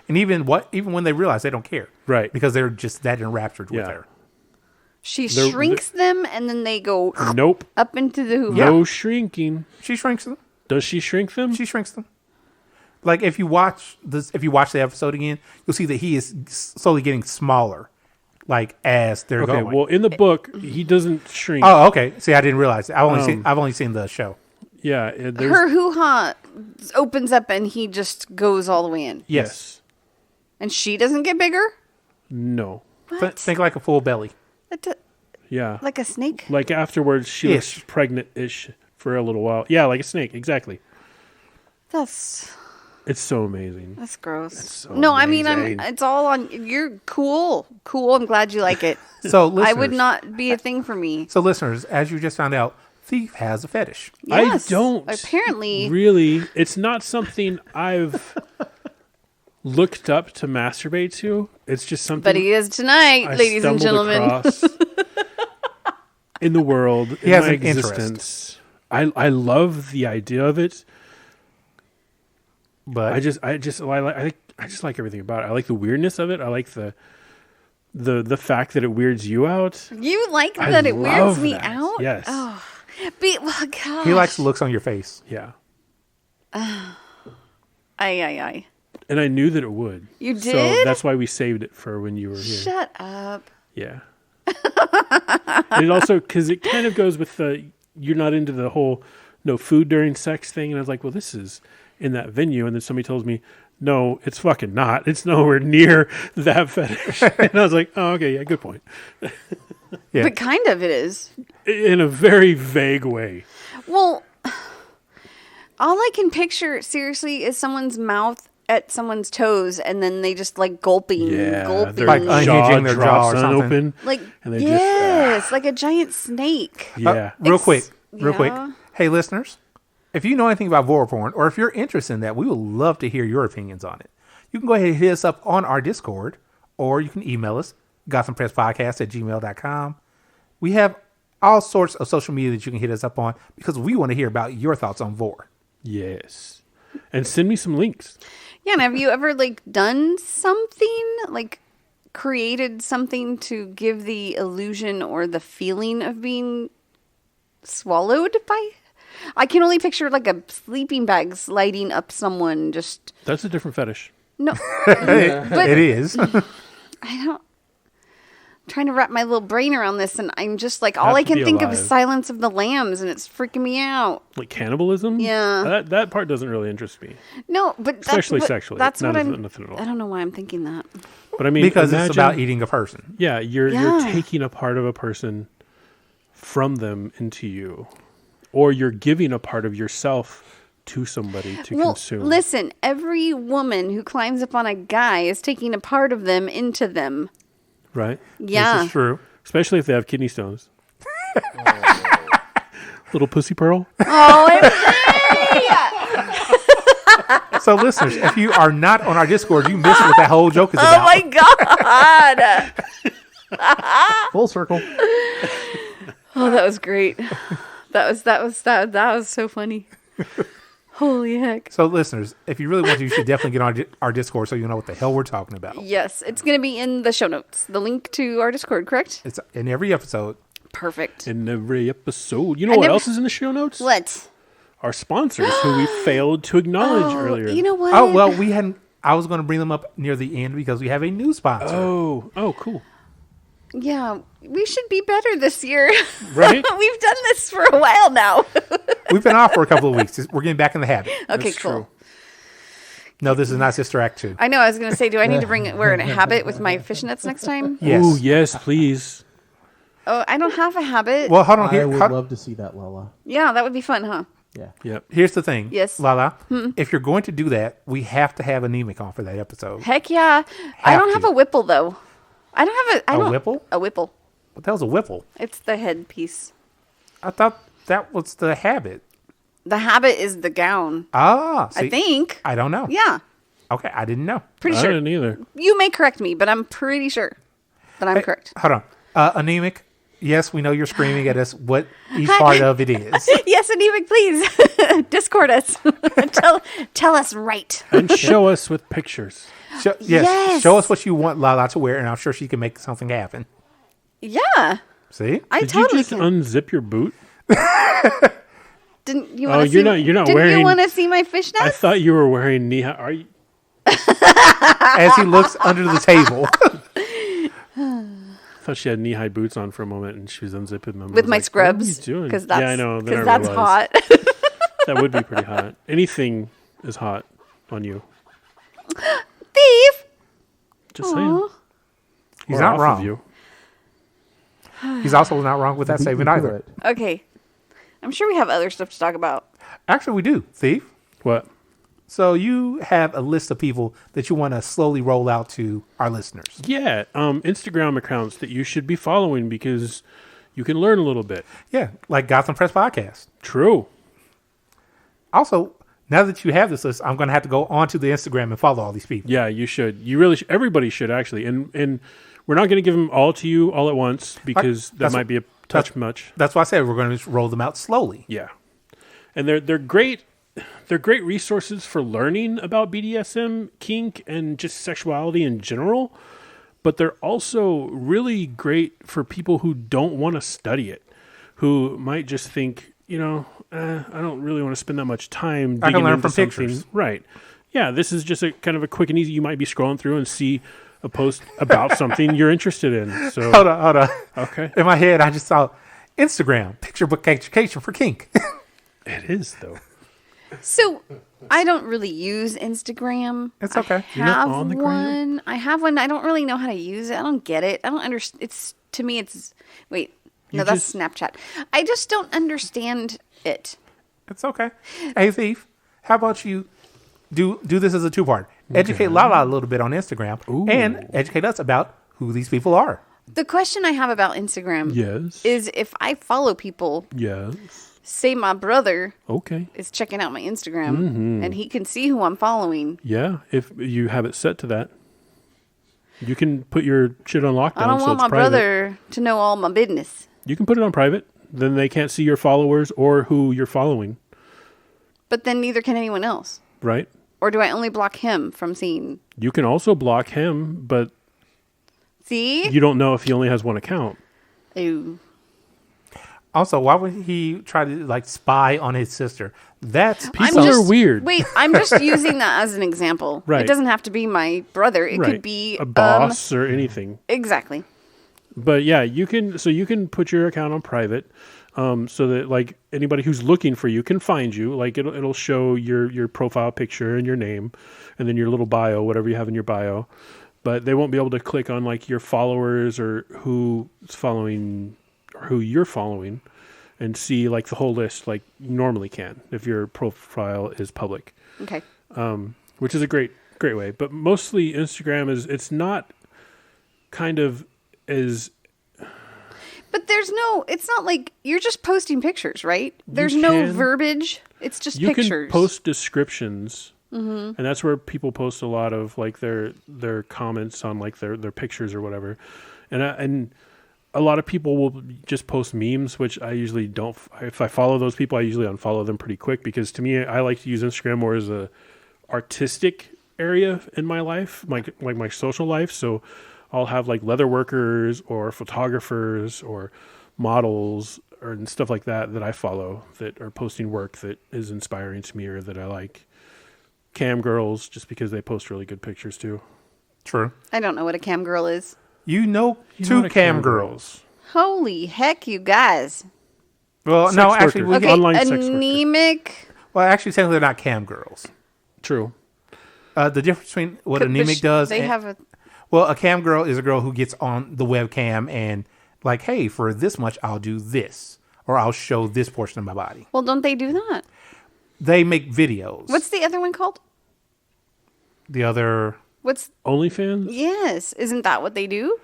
And even when they realize, they don't care. Right. Because they're just that enraptured with Yeah. her. She They're- shrinks them and then they go Nope. up into the hoo-ha. No shrinking. She shrinks them. Does she shrink them? She shrinks them. Like if you watch the episode again, you'll see that he is slowly getting smaller, like as they're Okay, going. well, in the book, he doesn't shrink. Oh, okay. See, I didn't realize it. I've only seen the show. Yeah, there's, Her hoo-ha opens up and he just goes all the way in. yes. And she doesn't get bigger? No. What? Think like a full belly. Yeah. Like a snake? Like afterwards, she looks Ish. pregnant-ish for a little while. Yeah, like a snake. Exactly. That's It's so amazing. gross. so no, I mean, amazing. it's all on. You're cool. I'm glad you like it. So I would listeners- not be a thing for me. So listeners, as you just found out, Thief has a fetish. Yes, I don't apparently. really. It's not something I've looked up to masturbate to. It's just something. But he is tonight, I ladies and stumbled gentlemen. across in the world, in has my an interest. existence. I love the idea of it. But I just like everything about it. I like the weirdness of it. I like the fact that it weirds you out. You like I that it weirds love me that. out? Yes. Oh, well, gosh. he likes the looks on your face. Yeah. Aye. And I knew that it would. You So did? that's why we saved it for when you were here. Shut up. Yeah. And it also, because it kind of goes with you're not into the whole no food during sex thing. And I was like, well, this is in that venue. And then somebody tells me, no, it's fucking not. It's nowhere near that fetish. And I was like, oh, okay, yeah, good point. Yeah. But kind of it is. In a very vague way. Well, all I can picture, seriously, is someone's mouth at someone's toes and then they just like gulping. Yeah. Gulping. Like unhinging their jaw drops or something. open. Like, and they yes, like a giant snake. Yeah. Real quick. yeah. Hey, listeners, if you know anything about vore porn, or if you're interested in that, we would love to hear your opinions on it. You can go ahead and hit us up on our Discord, or you can email us, GothamPressPodcast@gmail.com. We have all sorts of social media that you can hit us up on because we want to hear about your thoughts on vore. Yes. And send me some links. Yeah, and have you ever like done something, like created something to give the illusion or the feeling of being swallowed by? I can only picture like a sleeping bag sliding up someone. Just That's a different fetish. no, but It is. I don't. I'm trying to wrap my little brain around this, and I'm just like all Have I to can be think of alive. is Silence of the Lambs, and it's freaking me out. Like cannibalism? Yeah. That part doesn't really interest me. No, but that's Especially what, sexually. That's Not what as- I'm. nothing at all. I don't know why I'm thinking that. But I mean, Because imagine, it's about eating a person. Yeah, you're Yeah. taking a part of a person from them into you. or you're giving a part of yourself to somebody to consume. Listen, every woman who climbs up on a guy is taking a part of them into them. Right? Yeah. This is true. Especially if they have kidney stones. Little pussy pearl. So, listeners, if you are not on our Discord, you missed what that whole joke is Oh about. my God. Full circle. Oh, that was great. That was so funny. Holy heck. So, listeners, if you really want to, you should definitely get on our Discord so you know what the hell we're talking about. Yes, it's going to be in the show notes. The link to our Discord, correct? It's in every episode. Perfect. In every episode. You know what else is in the show notes? What? Our sponsors, who we failed to acknowledge earlier. You know what? Oh, well, we hadn't. I was going to bring them up near the end because we have a new sponsor. Oh, cool. Yeah, we should be better this year. Right? We've done this for a while now. We've been off for a couple of weeks. We're getting back in the habit. Okay, That's cool. true. No, this is not Sister Act 2. I know. I was going to say, do I need to wear a habit with my fishnets next time? Yes. Ooh, yes, please. Oh, I don't have a habit. Well, hold on. I would love to see that, Lala. Yeah, that would be fun, huh? Yeah. Yep. Here's the thing. Yes. Lala, if you're going to do that, we have to have anemic on for that episode. Heck yeah. I Have don't have to. a whipple, though. I don't have a... I A don't, whipple? A whipple. What the hell's a whipple? It's the headpiece. I thought that was the habit. The habit is the gown. Ah, see, I think. I don't know. Yeah. Okay, I didn't know. Pretty I sure. didn't either. You may correct me, but I'm pretty sure that I'm correct. Hold on. Anemic, yes, we know you're screaming at us what each part of it is. Yes, anemic, please. Discord us. tell us right. And show us with pictures. Yes. Show us what you want Lala to wear, and I'm sure she can make something happen. Yeah. See? I Did totally you just can. unzip your boot? Didn't you Oh, want to you're see? not Didn't wearing- you want to see my fishnets? I thought you were wearing knee high. Are you? As he looks under the table. I thought she had knee high boots on for a moment, and she was unzipping them. I With was my like, scrubs. What are you doing? Because that's, yeah, I know. Then I that's realized hot. That would be pretty hot. Anything is hot on you. Thief. Just saying. He's Or not off of wrong. you. He's also not wrong with that Beat statement me to either. it. Okay. I'm sure we have other stuff to talk about. Actually, we do, Thief. What? So you have a list of people that you want to slowly roll out to our listeners. Yeah, Instagram accounts that you should be following because you can learn a little bit. Yeah, like Gotham Press Podcast. True. Also, now that you have this list, I'm going to have to go onto the Instagram and follow all these people. Yeah, you should. You really should. Everybody should actually. And we're not going to give them all to you all at once because that That's- might be a touch much. That's why I said we're going to roll them out slowly. Yeah, and they're great. They're great resources for learning about BDSM, kink, and just sexuality in general. But they're also really great for people who don't want to study it, who might just think, I don't really want to spend that much time I can digging learn into from something. pictures. Right. Yeah, this is just a kind of a quick and easy. You might be scrolling through and see a post about something you're interested in. So Hold on. okay, In my head, I just saw Instagram, picture book education for kink. it is though. So I don't really use Instagram. It's okay. You're not Have on the gram? one. I have one. I don't really know how to use it. I don't get it. I don't understand. It's to me. It's wait. No, that's Snapchat. I just don't understand it. It's okay. Hey, Thief, how about you do this as a two-part? Educate Lala a little bit on Instagram and educate us about who these people are. The question I have about Instagram Yes. is if I follow people, Yes. say my brother Okay. is checking out my Instagram and he can see who I'm following. Yeah, if you have it set to that, you can put your shit on lockdown. I don't so want it's my private. brother to know all my business. You can put it on private. Then they can't see your followers or who you're following, But then neither can anyone else. right? Or do I only block him from seeing? You can also block him, but See? you don't know if he only has one account. Ooh. Also, why would he try to spy on his sister? That's People are weird. Wait, I'm just using that as an example. Right. It doesn't have to be my brother. It Right. could be a boss or anything. Exactly. But yeah, you can. So you can put your account on private, so that anybody who's looking for you can find you. Like it'll show your profile picture and your name, and then your little bio, whatever you have in your bio. But they won't be able to click on your followers or who's following or who you're following, and see like the whole list like you normally can if your profile is public. Okay. Which is a great way. But mostly Instagram it's not kind of as... But it's not like you're just posting pictures, right? There's no verbiage. It's just pictures. You can post descriptions, and that's where people post a lot of like their comments on like their pictures or whatever. And a lot of people will just post memes, which I usually don't. If I follow those people, I usually unfollow them pretty quick because to me, I like to use Instagram more as a artistic area in my life, like my social life. So I'll have like leather workers or photographers or models and stuff like that I follow that are posting work that is inspiring to me or that I like. Cam girls, just because they post really good pictures too. True. I don't know what a cam girl is. You know You know two what a cam girls. Holy heck, you guys. Well, Sex no, actually, workers. Okay, Online sex worker. anemic. well, actually, technically, they're not cam girls. True. The difference between what anemic does, They and- have a... well, a cam girl is a girl who gets on the webcam and like, hey, for this much, I'll do this, or I'll show this portion of my body. Well, don't they do that? They make videos. What's the other one called? the other? What's... OnlyFans? Yes. Isn't that what they do?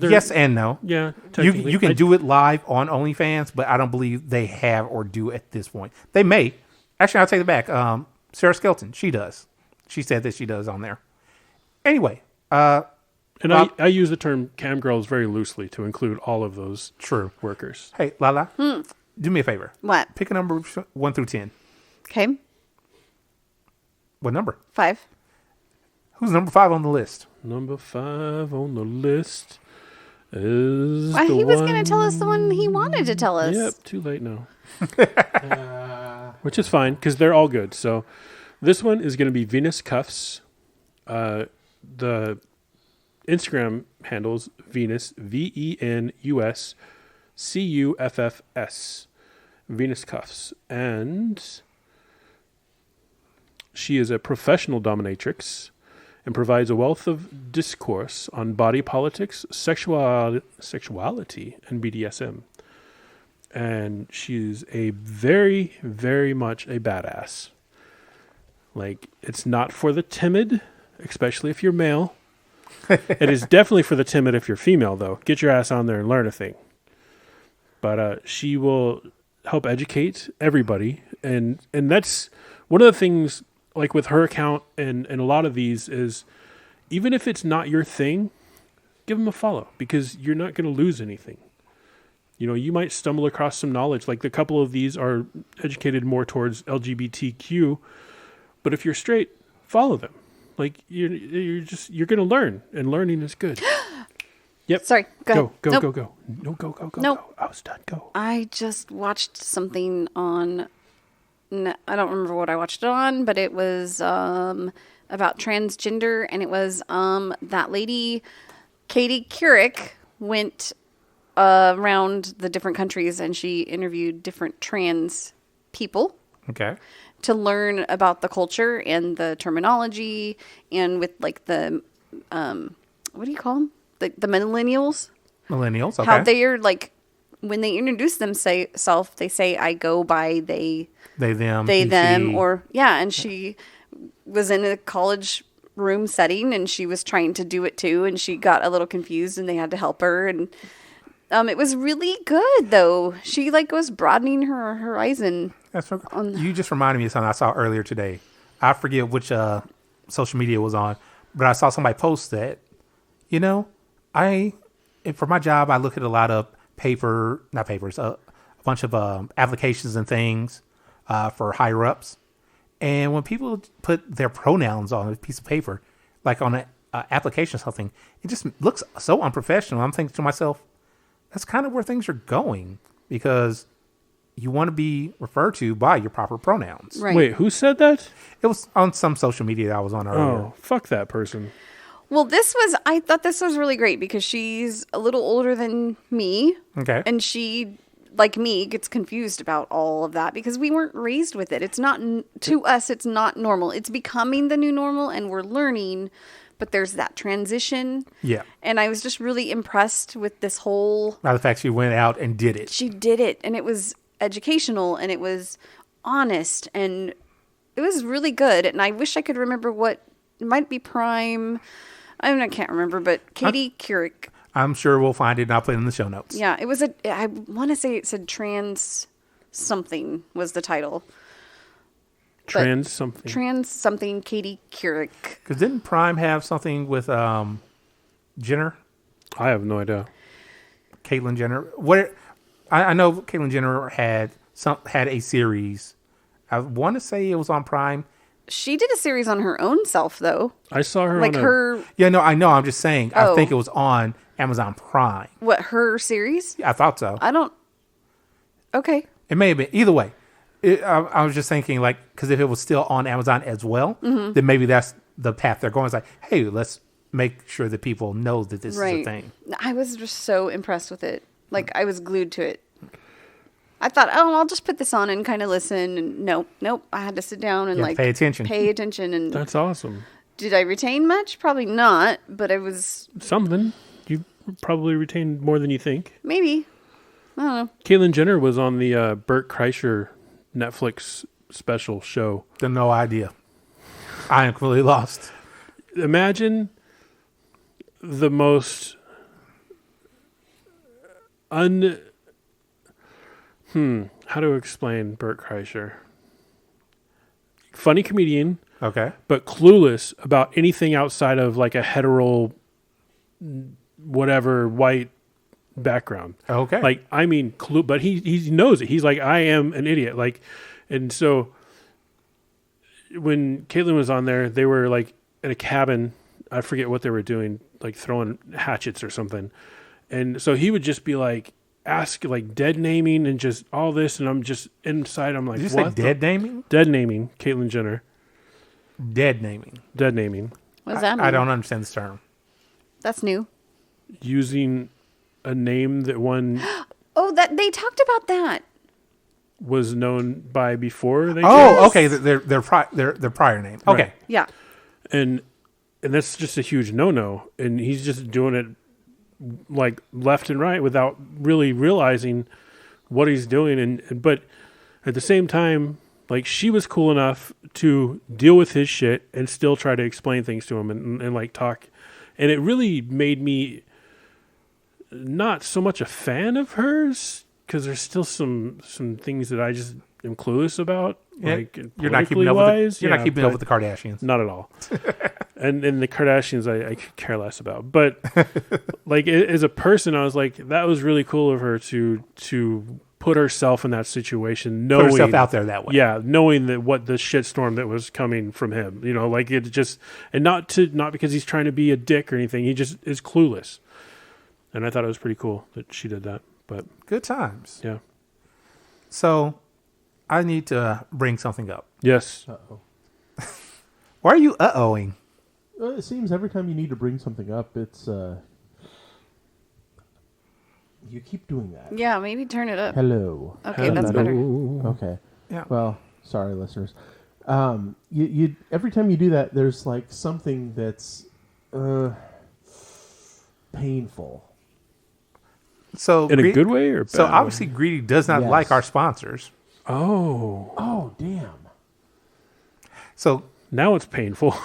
Yes and no. Yeah. You technically. can do it live on OnlyFans, but I don't believe they have or do at this point. They may. Actually, I'll take it back. Sarah Skelton, she does. She said that she does on there. Anyway, And I use the term cam girls very loosely to include all of those true. workers. Hey, Lala, do me a favor. What? Pick a number 1 through 10. Okay. What number? 5. Who's number 5 on the list? Number 5 on the list is Well, the he was going one- to tell us the one he wanted to tell us. Yep, too late now. Which is fine because they're all good. So this one is going to be Venus Cuffs. The Instagram handles Venus, VENUS CUFFS, Venus Cuffs. And she is a professional dominatrix and provides a wealth of discourse on body politics, sexuality, and BDSM. And she's a very, very much a badass. Like, it's not for the timid, especially if you're male. It is definitely for the timid if you're female, though. Get your ass on there and learn a thing. But she will help educate everybody. And that's one of the things, like with her account and a lot of these, is even if it's not your thing, give them a follow because you're not going to lose anything. You know, you might stumble across some knowledge. Like, the couple of these are educated more towards LGBTQ. But if you're straight, follow them. Like, you're going to learn, and learning is good. Yep. Sorry. Go. Go. Nope. Go. No, go. Nope. Go. I was done. Go. I just watched something on... I don't remember what I watched it on, but it was about transgender, and it was that lady, Katie Couric, went around the different countries, and she interviewed different trans people Okay. to learn about the culture and the terminology, and with like the what do you call them? The millennials. Millennials. Okay. How they are like when they introduce themselves, they say, "I go by they." They, them. They, he, them, she. or yeah. And she was in a college room setting, and she was trying to do it too, and she got a little confused, and they had to help her. And it was really good, though. She like was broadening her horizon. That's you just reminded me of something I saw earlier today. I forget which social media it was on, but I saw somebody post that, you know, for my job, I look at a lot of a bunch of applications and things for higher ups. And when people put their pronouns on a piece of paper, like on an application or something, it just looks so unprofessional. I'm thinking to myself, that's kind of where things are going, because you want to be referred to by your proper pronouns. Right. Wait, who said that? It was on some social media that I was on earlier. Oh, fuck that person. Well, I thought this was really great because she's a little older than me. Okay. And she, like me, gets confused about all of that because we weren't raised with it. It's not, to us, it's not normal. It's becoming the new normal, and we're learning. but there's that transition. Yeah. And I was just really impressed with this whole... By the fact she went out and did it. She did it, and it was educational, and it was honest, and it was really good. And I wish I could remember what... It might be Prime. I can't remember, but Katie Couric. I'm sure we'll find it, and I'll put it in the show notes. Yeah, it was I want to say it said Trans something was the title. Trans something. Trans something, Katie Couric. Because didn't Prime have something with Jenner? I have no idea. Caitlyn Jenner. I know Caitlyn Jenner had a series. I want to say it was on Prime. She did a series on her own self, though. I saw her Like on her... Yeah, no, I know. I'm just saying. I Oh. think it was on Amazon Prime. What, her series? I thought so. I don't... Okay. It may have been. Either way, I was just thinking, like, because if it was still on Amazon as well, then maybe that's the path they're going. It's like, hey, let's make sure that people know that this is a thing. I was just so impressed with it. Like, I was glued to it. I thought, I'll just put this on and kind of listen. And nope. I had to sit down and Pay attention. And That's awesome. did I retain much? Probably not, but I was Something. You probably retained more than you think. maybe. I don't know. Caitlyn Jenner was on the Burt Kreischer Netflix special show. No idea. I am completely lost. Imagine the most how to explain Burt Kreischer? Funny comedian, Okay. but clueless about anything outside of like a hetero, whatever, white background. Okay. Like, I mean, but he knows it. He's like, I am an idiot. Like, and so when Caitlyn was on there, they were like in a cabin. I forget what they were doing, like throwing hatchets or something. And so he would just be like, ask like dead naming and just all this. And I'm just inside. I'm like, Did you what? say dead naming? Dead naming, Caitlyn Jenner. Dead naming. Dead naming. What does that mean? I don't understand this term. That's new. Using a name that one Oh, that they talked about that. was known by before they Oh, okay. Their prior name. Okay. Right. Yeah. and that's just a huge no-no, and he's just doing it like left and right without really realizing what he's doing. And but at the same time, like, she was cool enough to deal with his shit and still try to explain things to him and like talk, and it really made me not so much a fan of hers, because there's still some things that I just am clueless about. Yeah, Like, you're not keeping up with you're not keeping up with the Kardashians. Not at all. and the Kardashians, I could care less about. But like, as a person, I was like, that was really cool of her to put herself in that situation, knowing, Put herself out there that way. Yeah, knowing that what the shitstorm that was coming from him. You know, like, it just, and not because he's trying to be a dick or anything. He just is clueless. And I thought it was pretty cool that she did that. But Good times. yeah. So, I need to bring something up. Yes. Why are you uh-ohing? It seems every time you need to bring something up, it's you keep doing that. Yeah, maybe turn it up. Hello. Okay, that's better. Okay. Yeah. Well, sorry, listeners. You every time you do that, there's like something that's painful. So In a good way or bad So way? obviously Greedy does not Yes. like our sponsors. Oh. Oh, damn. So Now it's painful.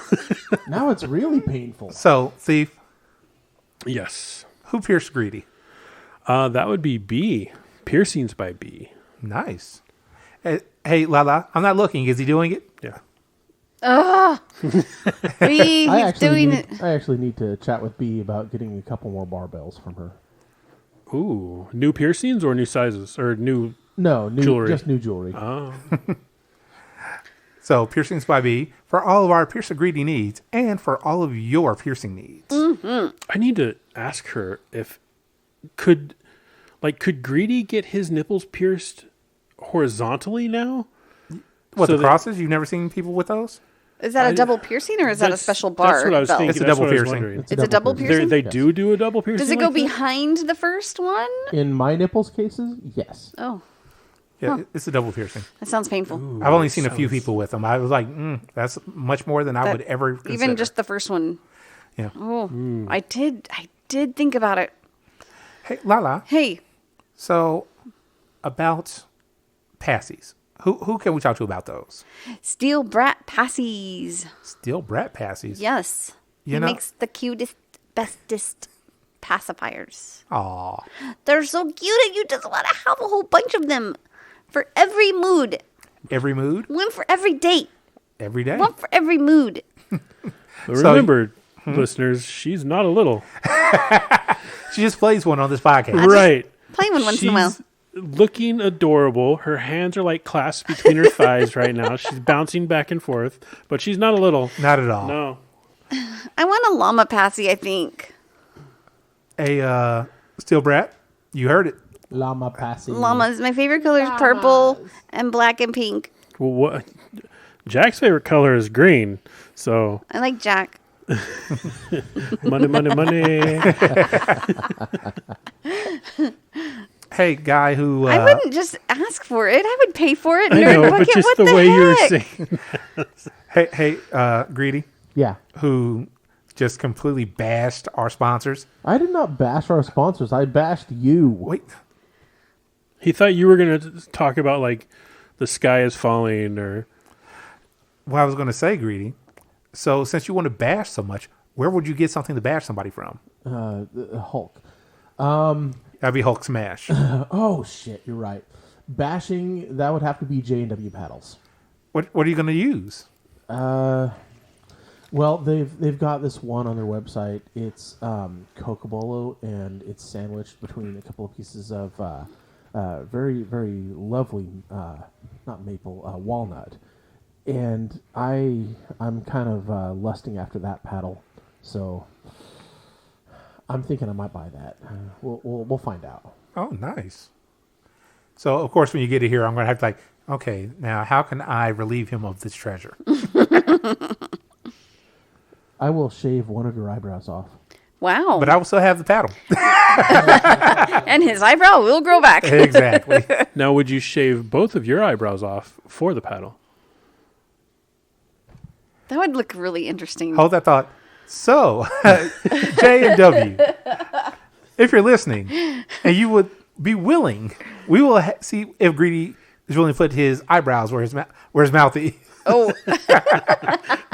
Now it's really painful. Thief, Yes. who pierced Greedy? That would be B. Piercings by B. Nice. Hey, Lala, I'm not looking. Is he doing it? Yeah. He's doing it. I actually need to chat with B about getting a couple more barbells from her. Ooh. New piercings or new sizes? Or new... No, Jewelry. Just new jewelry. Oh. So piercings by B for all of our Pierce Greedy needs and for all of your piercing needs. I need to ask her if... Could Greedy get his nipples pierced horizontally now? What, So the that- crosses? You've never seen people with those? Is that a double piercing or is that a That's- special bar? That's what I was belt? thinking. It's a That's double what I was piercing. wondering. It's a double piercing? They Yes. do a double piercing. Does it go like that? behind the first one? In my nipples cases, yes. Oh, Yeah, it's a double piercing. that sounds painful. I've only seen a few people with them. I was like, that's much more than I would ever consider. Even just the first one. Yeah. Oh, I did think about it. Hey, Lala. Hey, So, about passies. Who can we talk to about those? Steel Brat Passies. Steel brat passies. Yes. You He know- makes the cutest, bestest pacifiers. Aw. They're so cute and you just want to have a whole bunch of them for every mood. Every mood, One for every date. every day. One for every mood. But So- remember, listeners, she's not a little. She just plays one on this podcast. Right. Play one once in a while. She's looking adorable. Her hands are like clasped between her thighs right now. She's bouncing back and forth, but she's not a little. Not at all. No. I want a llama passy, I think. A steel brat. You heard it. Llama passing. Llamas. My favorite color is purple and black and pink. Well, what? Jack's favorite color is green. So I like Jack. money, money, money. Hey, guy who. I wouldn't just ask for it. I would pay for it. I Nerd know, bucket. but just What the the way you were heck? saying. Hey, Greedy, Yeah. who just completely bashed our sponsors. I did not bash our sponsors. I bashed you. Wait. He thought you were going to talk about like the sky is falling or. Well, I was going to say, Greedy. So, since you want to bash so much, where would you get something to bash somebody from? The Hulk. That'd be Hulk Smash. Oh shit, you're right. Bashing, that would have to be J&W paddles. What are you going to use? Well, they've got this one on their website. It's cocobolo, and it's sandwiched between a couple of pieces of very, very lovely, not maple, walnut. And I'm kind of lusting after that paddle, so I'm thinking I might buy that. We'll find out. Oh, nice. So, of course, when you get it here, I'm going to have to okay, now how can I relieve him of this treasure? I will shave one of your eyebrows off. Wow. But I will still have the paddle. And his eyebrow will grow back. Exactly. Now, would you shave both of your eyebrows off for the paddle? That would look really interesting. Hold that thought. So, J&W, if you're listening and you would be willing, we will see if Greedy is willing to put his eyebrows where his mouth is. Oh,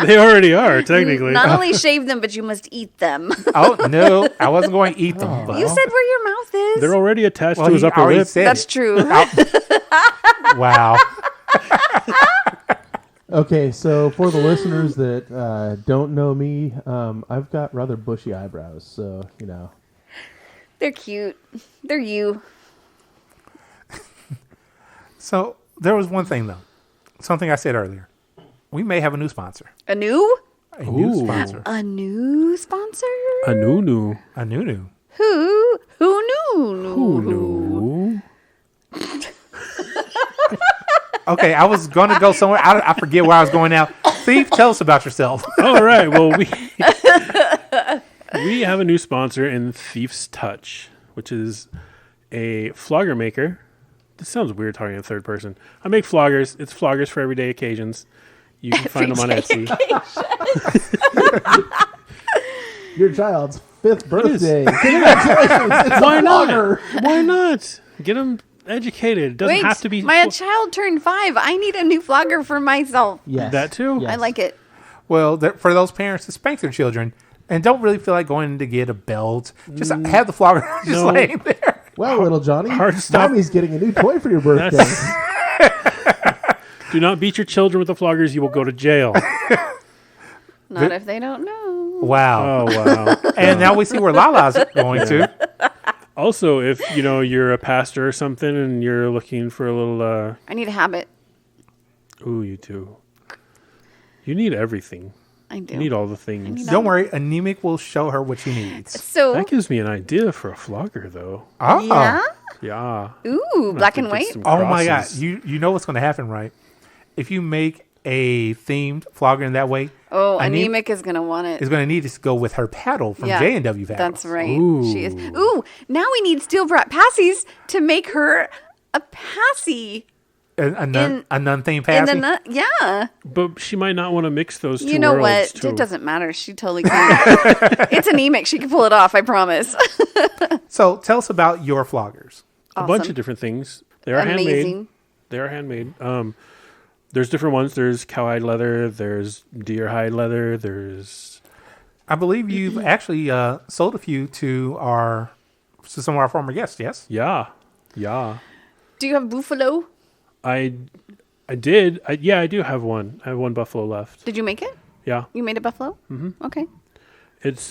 They already are, technically. not only shave them, but you must eat them. Oh, no, I wasn't going to eat them. but- You said where your mouth is. They're already attached Well, to his he upper already lip. said That's it. true. Wow. Okay, so for the listeners that don't know me, I've got rather bushy eyebrows, so, you know. They're cute. They're you. So, there was one thing, though. Something I said earlier. We may have a new sponsor. A new? A new Ooh. sponsor. A new sponsor? A new. A new. Who? Who knew? Who knew? Okay, I was going to go somewhere. I forget where I was going now. Thief, tell us about yourself. All right. Well, we have a new sponsor in Thief's Touch, which is a flogger maker. This sounds weird talking in third person. I make floggers. It's floggers for everyday occasions. You can find them on Etsy. Your child's 5th birthday. Congratulations! It's Why a not? flogger. Why not? Get them educated. It doesn't Wait, have to be my child turned 5. I need a new flogger for myself. Yes. that too. Yes. I like it. Well, for those parents to spank their children and don't really feel like going to get a belt, just have the flogger just No. laying there. Well, little Johnny, Hard stuff. Mommy's getting a new toy for your birthday. Do not beat your children with the floggers. You will go to jail. Not if they don't know. Wow. Oh wow. And now we see where Lala's going to. Also, if you're a pastor or something and you're looking for a little I need a habit. ooh, you too. You need everything. I do. You need all the things. Don't worry, Anemic will show her what she needs. So, That gives me an idea for a flogger, though. Oh, yeah. Yeah. Ooh, black and white. Oh my God. Crosses. You know what's going to happen, right? If you make a themed flogger in that way, Oh, Anemic Anemic is going to want it. is going to need to go with her paddle from J&W Paddles. That's right. Ooh. She is. Ooh, now we need steel brat passies to make her a passy. A nun theme In passy? the nut, yeah. But she might not want to mix those two You know worlds, what? too. It doesn't matter. She totally can. It's anemic. She can pull it off. I promise. So tell us about your floggers. A bunch Awesome. of different things. They are handmade. Amazing. They are handmade. There's different ones. There's cowhide leather. There's deer hide leather. There's... I believe you've actually sold a few to some of our former guests, yes? Yeah. Do you have buffalo? I did. I do have one. I have one buffalo left. Did you make it? Yeah. You made a buffalo? Mm-hmm. Okay. It's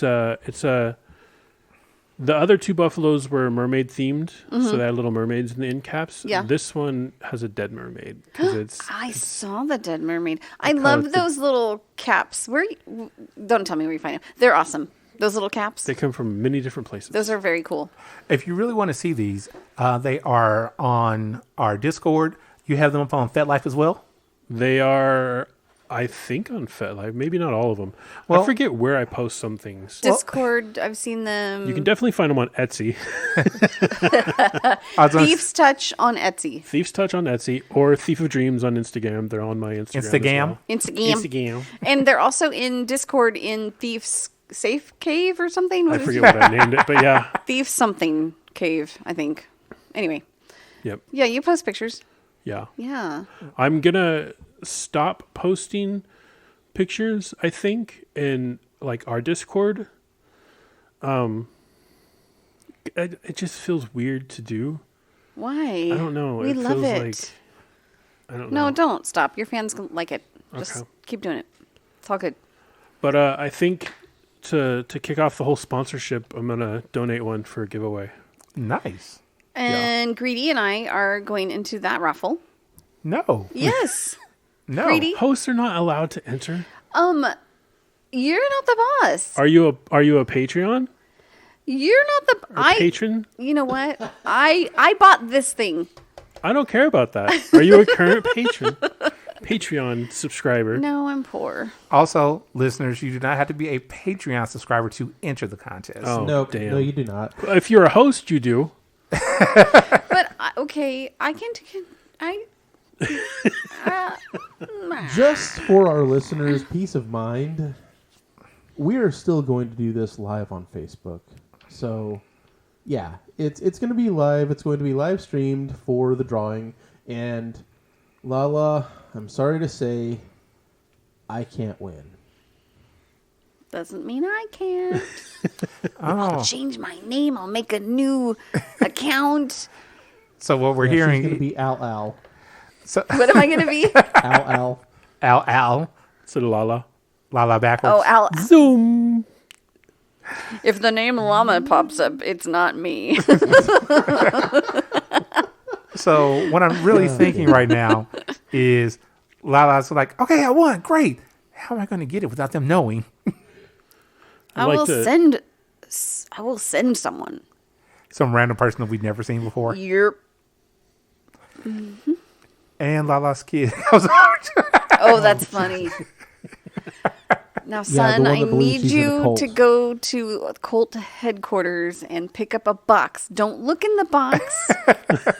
the other two buffaloes were mermaid themed, so they had little mermaids in the end caps. Yeah. This one has a dead mermaid because I saw the dead mermaid. I love those little caps. Don't tell me where you find them. They're awesome. Those little caps. they come from many different places. Those are very cool. If you really want to see these, they are on our Discord. You have them up on FetLife as well? They are, I think, on FetLife. Maybe not all of them. Well- I forget where I post some things. Discord, I've seen them. You can definitely find them on Etsy. Thief's Touch on Etsy. Thieves Touch on Etsy or Thief of Dreams on Instagram. They're on my Instagram. Instagram? Instagram. And they're also in Discord in Thief's Safe Cave or something. I What is forget it? what I named it, but yeah. Thief something cave, I think. Anyway. Yep. Yeah, you post pictures. Yeah. Yeah. I'm going to stop posting pictures, I think, in like our Discord. It just feels weird to do. Why? I don't know. We It love feels it. like- I don't know. No, don't stop. Your fans like it. Just Okay. keep doing it. It's all good. But I think to kick off the whole sponsorship, I'm going to donate one for a giveaway. Nice. And Greedy and I are going into that raffle. No. Yes. No. Greedy. Hosts are not allowed to enter. You're not the boss. Are you a Patreon? You're not the Patron? You know what? I bought this thing. I don't care about that. Are you a current patron? Patreon subscriber? No, I'm poor. Also, listeners, you do not have to be a Patreon subscriber to enter the contest. Oh, Nope, damn. no, you do not. If you're a host, you do. But okay, I can. Just for our listeners' peace of mind, we are still going to do this live on Facebook. So, yeah, it's going to be live. It's going to be live streamed for the drawing. And Lala, I'm sorry to say, I can't win. Doesn't mean I can't. Oh. Change my name. I'll make a new account. So what we're She's hearing... going to be Al. What am I going to be? Al. Al. So Lala. Lala backwards. Oh, Al. Zoom. If the name Llama pops up, it's not me. So what I'm really thinking right now is Lala's like, okay, I won. Great. How am I going to get it without them knowing? I like will to- send someone. Some random person that we've never seen before. Yep. And Lala's kid. Oh, that's funny. Now, son, the one I that believes need she's in a you cult. to go to Colt headquarters and pick up a box. Don't look in the box.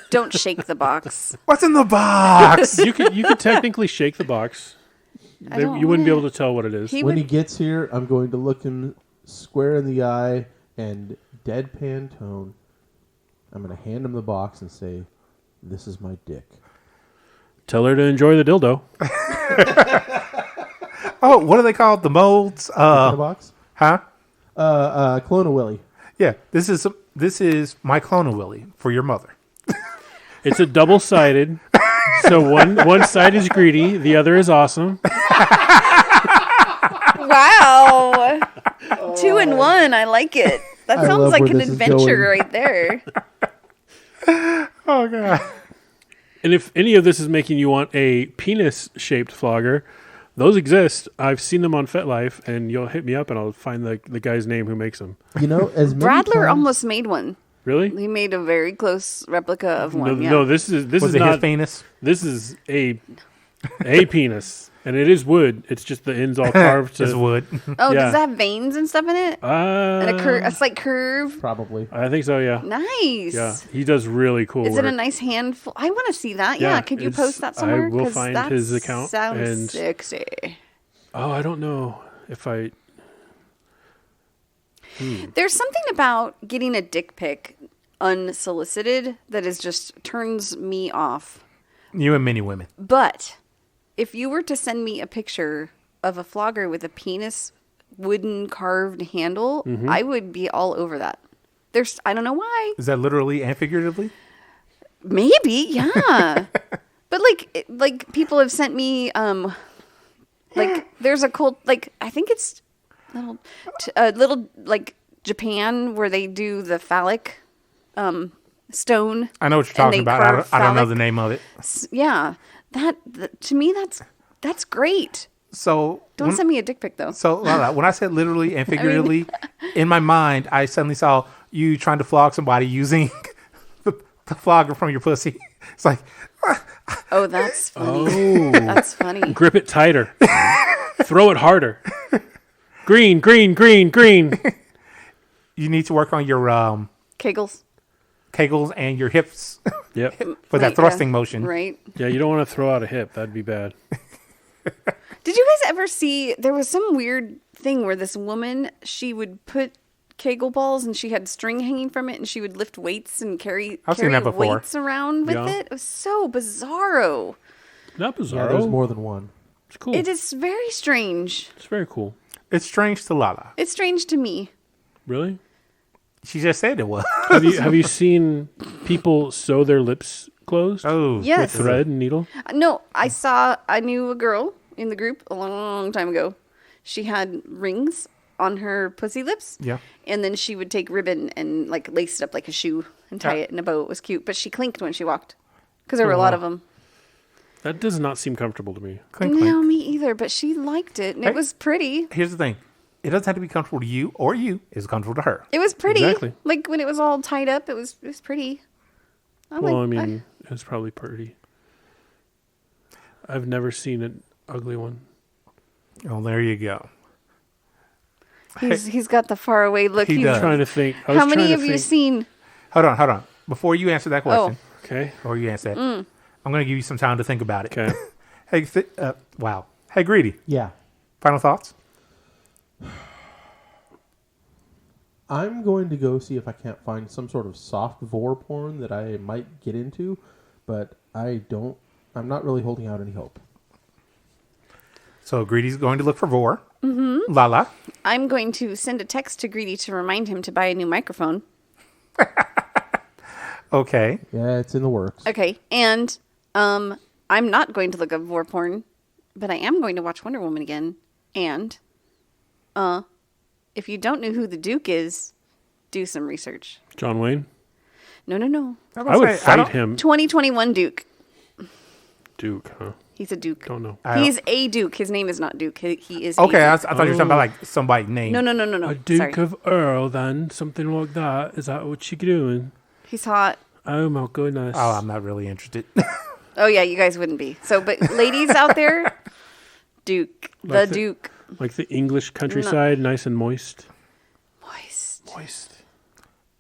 Don't shake the box. What's in the box? You could technically shake the box. I don't You wouldn't be wanna- able to tell what it is. He When would, he gets here, I'm going to look him square in the eye and deadpan tone. I'm going to hand him the box and say, "This is my dick." Tell her to enjoy the dildo. Oh, what are they called? The molds? The box? Huh? Clone of Willy. Yeah. This is my clone of Willie for your mother. It's a double-sided. So one side is greedy, the other is awesome. wow. 2 in 1. I like it. That I sounds love like where an this is adventure going. right there. Oh, God. And if any of this is making you want a penis-shaped flogger, those exist. I've seen them on FetLife, and you'll hit me up, and I'll find the guy's name who makes them. You know, as many Bradler times, almost made one. Really? He made a very close replica of one. No, yeah. no, this is Was not it his penis? This is a penis. And it is wood. It's just the ends all carved. It's wood. Oh, Yeah. does it have veins and stuff in it? And a slight curve? Probably. I think so, yeah. Nice. Yeah, he does really cool Is work. it a nice handful? I want to see that. Yeah, could you post that somewhere? I will 'Cause find that his account. Sounds and sexy. Oh, I don't know if I... There's something about getting a dick pic unsolicited that is just turns me off. You and many women. But if you were to send me a picture of a flogger with a penis wooden carved handle, Mm-hmm. I would be all over that. I don't know why. Is that literally and figuratively? Maybe, yeah. But like people have sent me like there's a cool like I think it's little like Japan where they do the phallic stone. I know what you're and talking they about. carve I don't know phallic. the name of it. Yeah, that to me that's great. So Don't send me a dick pic though. So Lala, when I said literally and figuratively, in my mind, I suddenly saw you trying to flog somebody using the flogger from your pussy. It's like, Oh, that's funny. Oh. That's funny. Grip it tighter. Throw it harder. Green, green, green, green. you need to work on your Kegels. kegels and your hips Yep. for that Right, thrusting yeah. motion. Right. Yeah, you don't want to throw out a hip. That'd be bad. Did you guys ever see there was some weird thing where this woman, she would put Kegel balls and she had string hanging from it and she would lift weights and carry I've seen that before. weights around with Yeah. it? It was so bizarro. Not Yeah, bizarre. there's more than one. It's cool. It is very strange. It's very cool. It's strange to Lala. It's strange to me. Really? She just said it was. Have you seen people sew their lips closed Oh, Yes. with thread and needle? No, I knew a girl in the group a long time ago. She had rings on her pussy lips. Yeah. And then she would take ribbon and like lace it up like a shoe and tie Yeah. it in a bow. It was cute. But she clinked when she walked because there were a lot of them. That does not seem comfortable to me. Clink, No, clink. me either. But she liked it and Hey. it was pretty. Here's the thing. It doesn't have to be comfortable to you or you. It's comfortable to her. It was pretty. Exactly. Like when it was all tied up, it was pretty. Well, I mean, it's probably pretty. I've never seen an ugly one. Oh, there you go. he's got the faraway look. He He's- does. I'm trying to think. I was How many trying to have you think- seen? Hold on. Before you answer that question, Okay. before you answer that, I'm going to give you some time to think about it. Okay. Hey, wow. Hey, Greedy. Yeah. Final thoughts? I'm going to go see if I can't find some sort of soft vore porn that I might get into, but I'm not really holding out any hope. So Greedy's going to look for Vore. Mm-hmm. Lala. I'm going to send a text to Greedy to remind him to buy a new microphone. Okay. Yeah, it's in the works. Okay, and I'm not going to look up vor porn, but I am going to watch Wonder Woman again. And if you don't know who the Duke is, do some research. John Wayne? No. I would fight him. 2021 Duke. Duke, huh? He's a Duke. Don't know. He's a Duke. His name is not Duke. He is. Okay, A I Duke. thought you were talking about like somebody's name. No. A Duke Sorry. of Earl, then? Something like that? Is that what you're doing? He's hot. Oh, my goodness. Oh, I'm not really interested. Oh yeah, you guys wouldn't be. So, but ladies out there, Duke, Like the Duke, Like the English countryside, nice and moist. moist.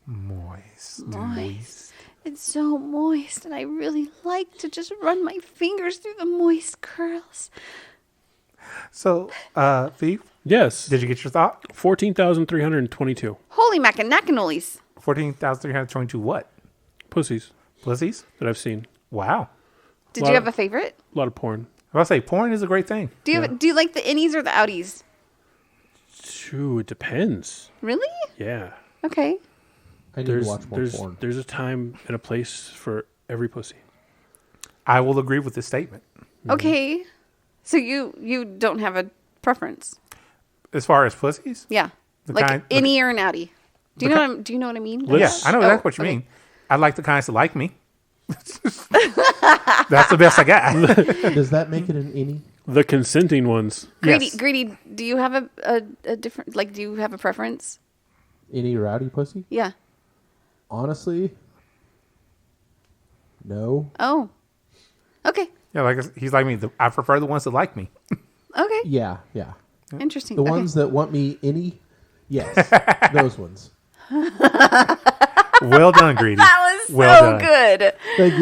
Moist. It's so moist, and I really like to just run my fingers through the moist curls. So, Thief, Yes. did you get your thought? 14,322 Holy macanacanolies. 14,322 what? pussies Pussies? that I've seen. Wow. Did Lot you of- have a favorite? A lot of porn. I was about to say, porn is a great thing. Do you like the innies or the outies? Ooh, it depends. Really? Yeah. Okay. I need to watch more porn. There's a time and a place for every pussy. I will agree with this statement. Okay. So you don't have a preference? As far as pussies? Yeah. The Like kind- innie or an outie? Do you know what I mean? Yeah, I know exactly what you mean. I like the kinds that like me. That's the best I got. Does that make it an innie? The consenting ones. Greedy, Yes. Greedy, do you have a different, like, do you have a preference? Innie rowdy pussy? Yeah. Honestly, no. Oh. Okay. Yeah, like he's like me. I prefer the ones that like me. Okay. Yeah. Interesting. The Okay. ones that want me yes, those ones. Well done, Greedy. That was Well so done. good. Thank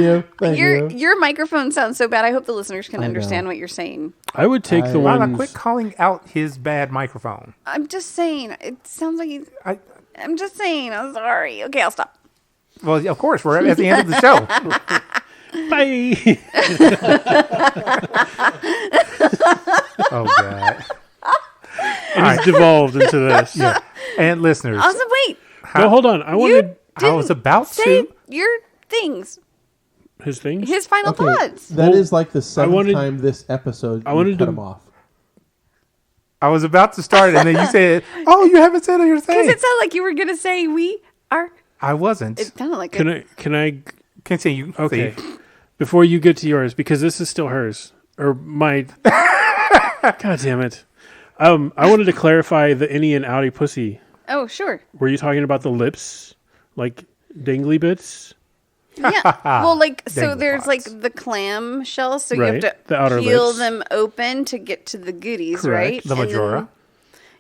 you. Your microphone sounds so bad. I hope the listeners can I understand know. what you're saying. I would take the Lala, ones. quit calling out his bad microphone. I'm just saying. It sounds like he's. I, I'm just saying. I'm sorry. Okay, I'll stop. well, of course, we're at the end of the show. Bye. Oh, God. It has devolved into this. Yeah. And listeners, Also, wait. No, hold on. I wanted I was about Say to. your things. his things. His final Okay, thoughts. that is like the seventh wanted- time this episode I you wanted cut to- him off. I was about to start, and then you said, "Oh, you haven't said your Because thing." it sounded like you were gonna say we are. I wasn't. It sounded like Can I? Continue. Okay. Steve. Before you get to yours, because this is still hers or my. God damn it! I wanted to clarify the innie and outie pussy. Oh, sure. Were you talking about the lips, like dangly bits? Yeah. Well, like so, Dangle there's like pots. the clam shell, so Right, you have the outer to peel lips. them open to get to the goodies, Correct. right? The Majora.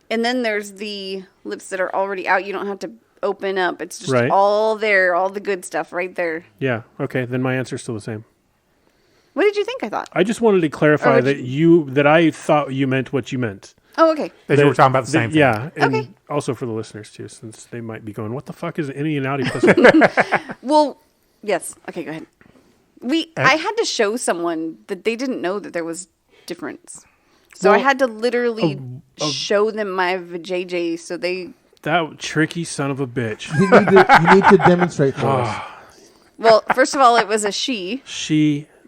And then there's the lips that are already out. You don't have to open up. It's just Right. all there, all the good stuff right there. Yeah. Okay. Then my answer's still the same. What did you think I thought? I just wanted to clarify would that I thought you meant what you meant. Oh, okay. That you were talking about the same thing. Yeah. And Okay. also for the listeners too, since they might be going, "What the fuck is an innie and outie pussy?" Well, yes. Okay, go ahead. I had to show someone that they didn't know that there was difference. So I Well, had to literally show them my vajayjay so they... That tricky son of a bitch. You need to demonstrate for us. Well, first of all, it was a she.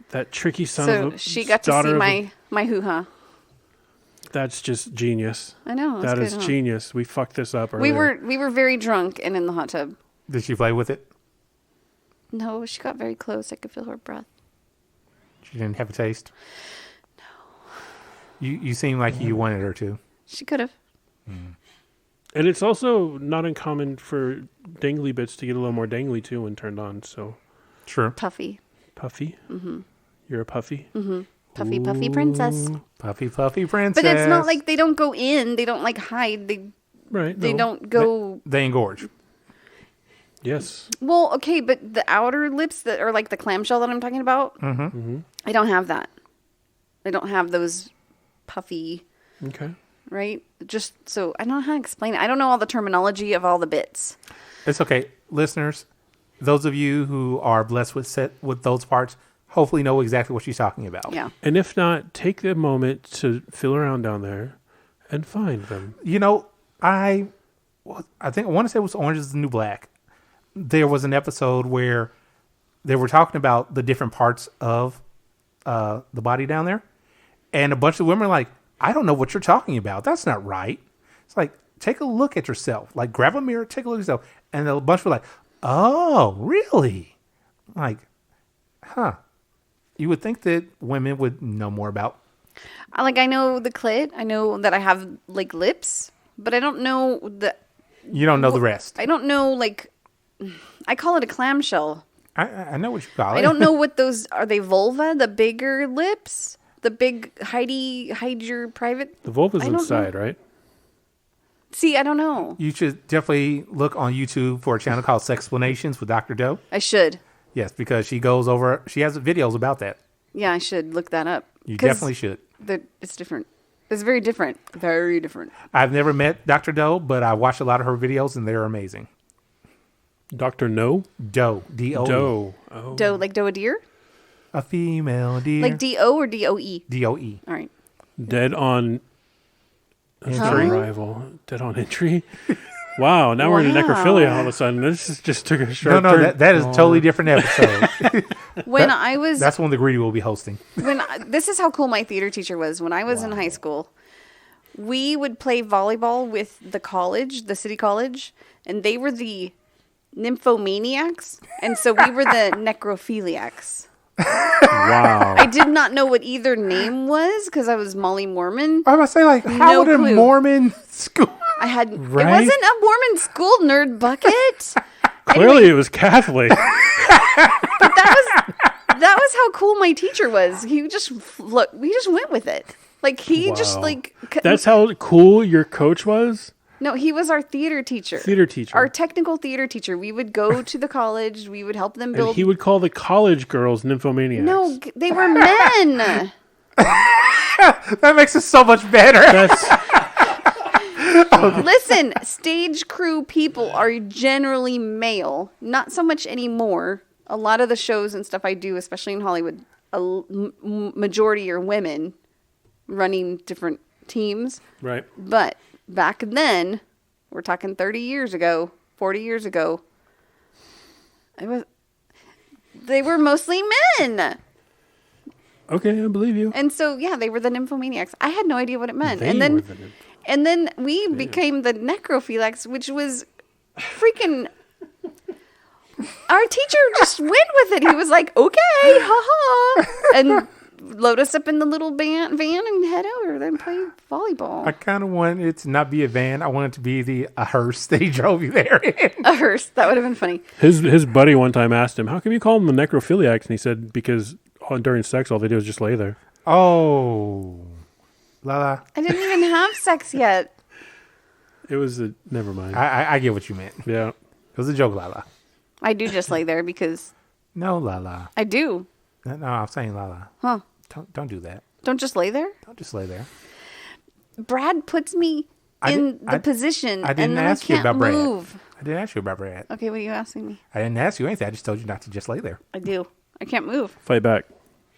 That tricky son of So a she got to daughter see of a- my hoo-ha. That's just genius. I know. That that's is good, huh? genius. We fucked this up earlier. We were very drunk and in the hot tub. Did she play with it? No, she got very close. I could feel her breath. She didn't have a taste. No. You seem like you wanted her to. She could have. And it's also not uncommon for dangly bits to get a little more dangly too when turned on. So True. Puffy. puffy. Mm-hmm. You're a puffy. Mm-hmm. Puffy, puffy princess. Puffy, puffy princess. But it's not like they don't go in. They don't like hide. Right. They no. don't go... They engorge. Yes. Well, okay, but the outer lips that are like the clamshell that I'm talking about, I don't have that. I don't have those puffy, Okay. right? Just so I don't know how to explain it. I don't know all the terminology of all the bits. It's okay. Listeners, those of you who are blessed with those parts, hopefully know exactly what she's talking about. Yeah. And if not, take the moment to feel around down there and find them. You know, I think I want to say it was Orange is the New Black. There was an episode where they were talking about the different parts of the body down there. And a bunch of women are like, I don't know what you're talking about. That's not right. It's like, take a look at yourself. Like, grab a mirror, take a look at yourself. And a bunch were like, oh, really? Like, huh. You would think that women would know more about. I know the clit. I know that I have like lips, but I don't know You don't know the rest. I don't know I call it a clamshell. I know what you call it. I don't know what those are. They vulva, the bigger lips, the big hide your private. The vulva's I don't inside, know. right? See, I don't know. You should definitely look on YouTube for a channel called Sexplanations with Dr. Doe. I should. Yes, because she has videos about that. Yeah, I should look that up. You 'Cause definitely should. It's different. It's very different. Very different. I've never met Dr. Doe, but I watched a lot of her videos and they're amazing. Dr. No? Doe, D-O-E. Doe. Oh. Doe, like doe a deer? A female deer. Like D-O or D-O-E? D-O-E. All right. Dead on Entry? arrival. Dead on entry. Wow, now we're in necrophilia all of a sudden. This just took a sharp No, turn. that is a totally different episode. When I was... That's one the Greedy will be hosting. This is how cool my theater teacher was. When I was in high school, we would play volleyball with the college, the city college, and they were the nymphomaniacs, and so we were the necrophiliacs. Wow. I did not know what either name was because I was Molly Mormon. I was say, like, how No would a clue. Mormon school... I had Right? It wasn't a Mormon school, nerd bucket. Clearly it was Catholic. That was how cool my teacher was. He just we just went with it. Like he just Wow. like That's how cool your coach was? No, he was our theater teacher. Theater teacher. Our technical theater teacher. We would go to the college. We would help them build. And he would call the college girls nymphomaniacs. No, they were men. That makes it so much better. That's Listen, stage crew people are generally male. Not so much anymore. A lot of the shows and stuff I do, especially in Hollywood, majority are women running different teams. right. But back then, we're talking 30 years ago, 40 years ago, they were mostly men. Okay, I believe you. And so, yeah, they were the nymphomaniacs. I had no idea what it meant. They and were then the and then we became the necrophiliacs, which was freaking... Our teacher just went with it. He was like, okay, ha-ha. And load us up in the little van and head over and play volleyball. I kind of want it to not be a van. I want it to be a hearse that he drove you there in. A hearse. That would have been funny. His buddy one time asked him, how come you call them the necrophiliacs? And he said, because during sex, all they do is just lay there. Oh. Lala. I didn't even have sex yet. It was never mind. I get what you meant. Yeah. It was a joke, Lala. I do just lay there because No, Lala. I do. No, I'm saying Lala. Huh. Don't do that. Don't just lay there. Don't just lay there. Brad puts me in the position I didn't and then ask I you can't about Brad. move. I didn't ask you about Brad. Okay, what are you asking me? I didn't ask you anything. I just told you not to just lay there. I do. I can't move. Fight back.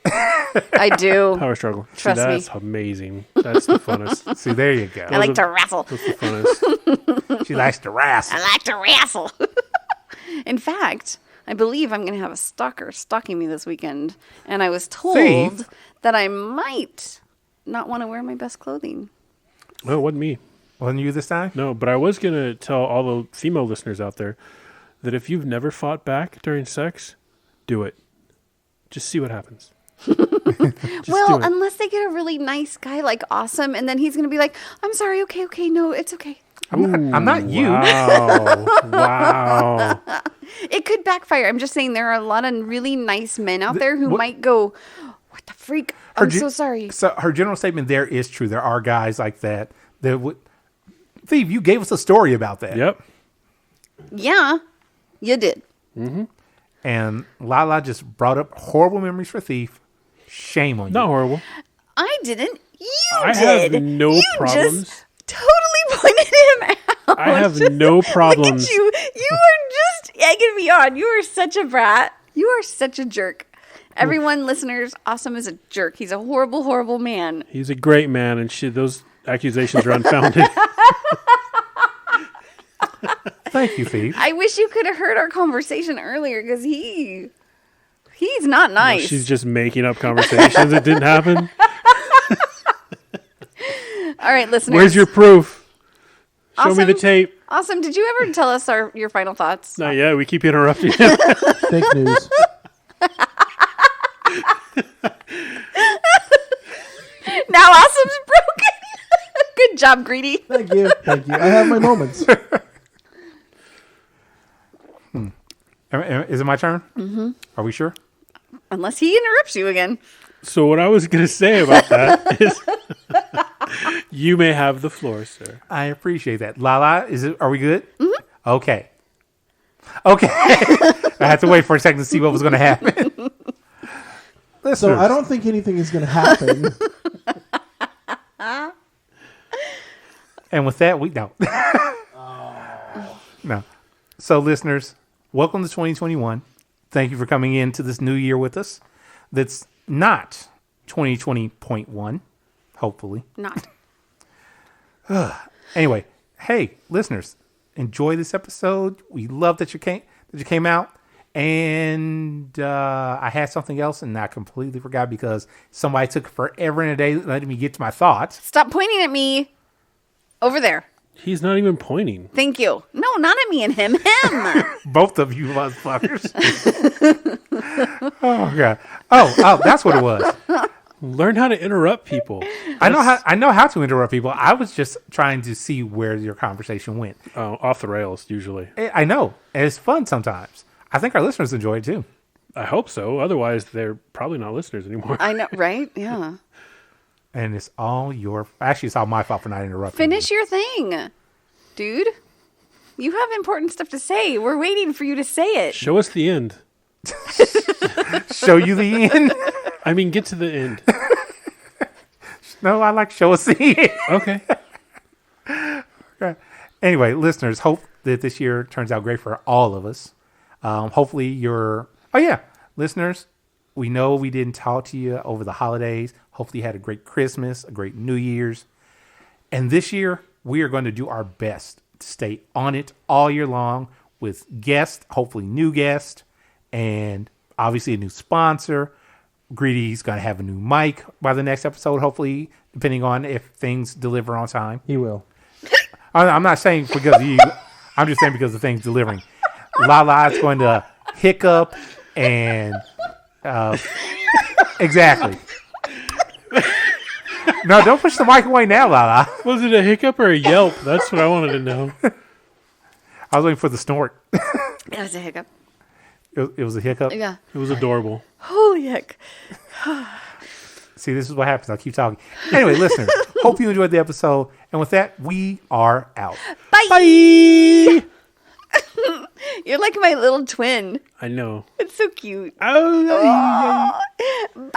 I do. Power struggle. Trust me. That's amazing. That's the funnest. See, there you go. I like to wrestle. That's the funnest. She likes to wrestle. I like to wrestle. In fact, I believe I'm going to have a stalker stalking me this weekend. And I was told Thief? that I might not want to wear my best clothing. No, it wasn't me. Wasn't you this time? No, but I was going to tell all the female listeners out there that if you've never fought back during sex, do it. Just see what happens. Well, do it. unless they get a really nice guy, like awesome, and then he's going to be like, I'm sorry, okay, no, it's okay. I'm not you. Wow. Wow. It could backfire. I'm just saying there are a lot of really nice men out there who might go, what the freak? I'm so sorry. So her general statement there is true. There are guys like that. Thief, you gave us a story about that. Yep. Yeah, you did. And Lala just brought up horrible memories for Thief. Shame on you. Not horrible. I didn't. You I did. have no you problems. Just totally pointed him out. I have no problems. Look at you. You are just egging me on. You are such a brat. You are such a jerk. Everyone, listeners, Awesome is a jerk. He's a horrible, horrible man. He's a great man, and those accusations are unfounded. Thank you, Thief. I wish you could have heard our conversation earlier because he's not nice. She's just making up conversations that didn't happen. All right, listeners. Where's your proof? Show me the Awesome. tape. Awesome. Did you ever tell us your final thoughts? Not yet. We keep interrupting him. Fake news. Now Awesome's broken. Good job, Greedy. Thank you. Thank you. I have my moments. Is it my turn? Mm-hmm. Are we sure? Unless he interrupts you again. So what I was going to say about that is you may have the floor, sir. I appreciate that. Lala, are we good? Mm-hmm. Okay. I had to wait for a second to see what was going to happen. So I don't think anything is going to happen. And with that, we don't. No. So, listeners, welcome to 2021. Thank you for coming into this new year with us. That's not 2020.1, hopefully. Not. Anyway, hey, listeners, enjoy this episode. We love that you came out. And I had something else, and I completely forgot because somebody took forever and a day letting me get to my thoughts. Stop pointing at me. Over there. He's not even pointing. Thank you. No, not at me and him. Him. Both of you motherfuckers. Oh, God. Oh, that's what it was. Learn how to interrupt people. I know how to interrupt people. I was just trying to see where your conversation went. Oh, off the rails, usually. I know. And it's fun sometimes. I think our listeners enjoy it, too. I hope so. Otherwise, they're probably not listeners anymore. I know, right? Yeah. And it's all it's all my fault for not interrupting. Finish your thing, dude. You have important stuff to say. We're waiting for you to say it. Show us the end. Show you the end? I mean, get to the end. No, I like show us the end. Okay. Anyway, listeners, hope that this year turns out great for all of us. Hopefully listeners, we know we didn't talk to you over the holidays. Hopefully you had a great Christmas, a great New Year's. And this year, we are going to do our best to stay on it all year long with guests, hopefully new guests, and obviously a new sponsor. Greedy's going to have a new mic by the next episode, hopefully, depending on if things deliver on time. He will. I'm not saying because of you. I'm just saying because of things delivering. Lala is going to hiccup and... exactly. No, don't push the mic away now, Lala. Was it a hiccup or a yelp? That's what I wanted to know. I was waiting for the snort. That was a hiccup. It was a hiccup? Yeah. It was adorable. Holy heck. See, this is what happens. I'll keep talking. Anyway, listeners, hope you enjoyed the episode. And with that, we are out. Bye. You're like my little twin. I know. It's so cute. Oh, Bye.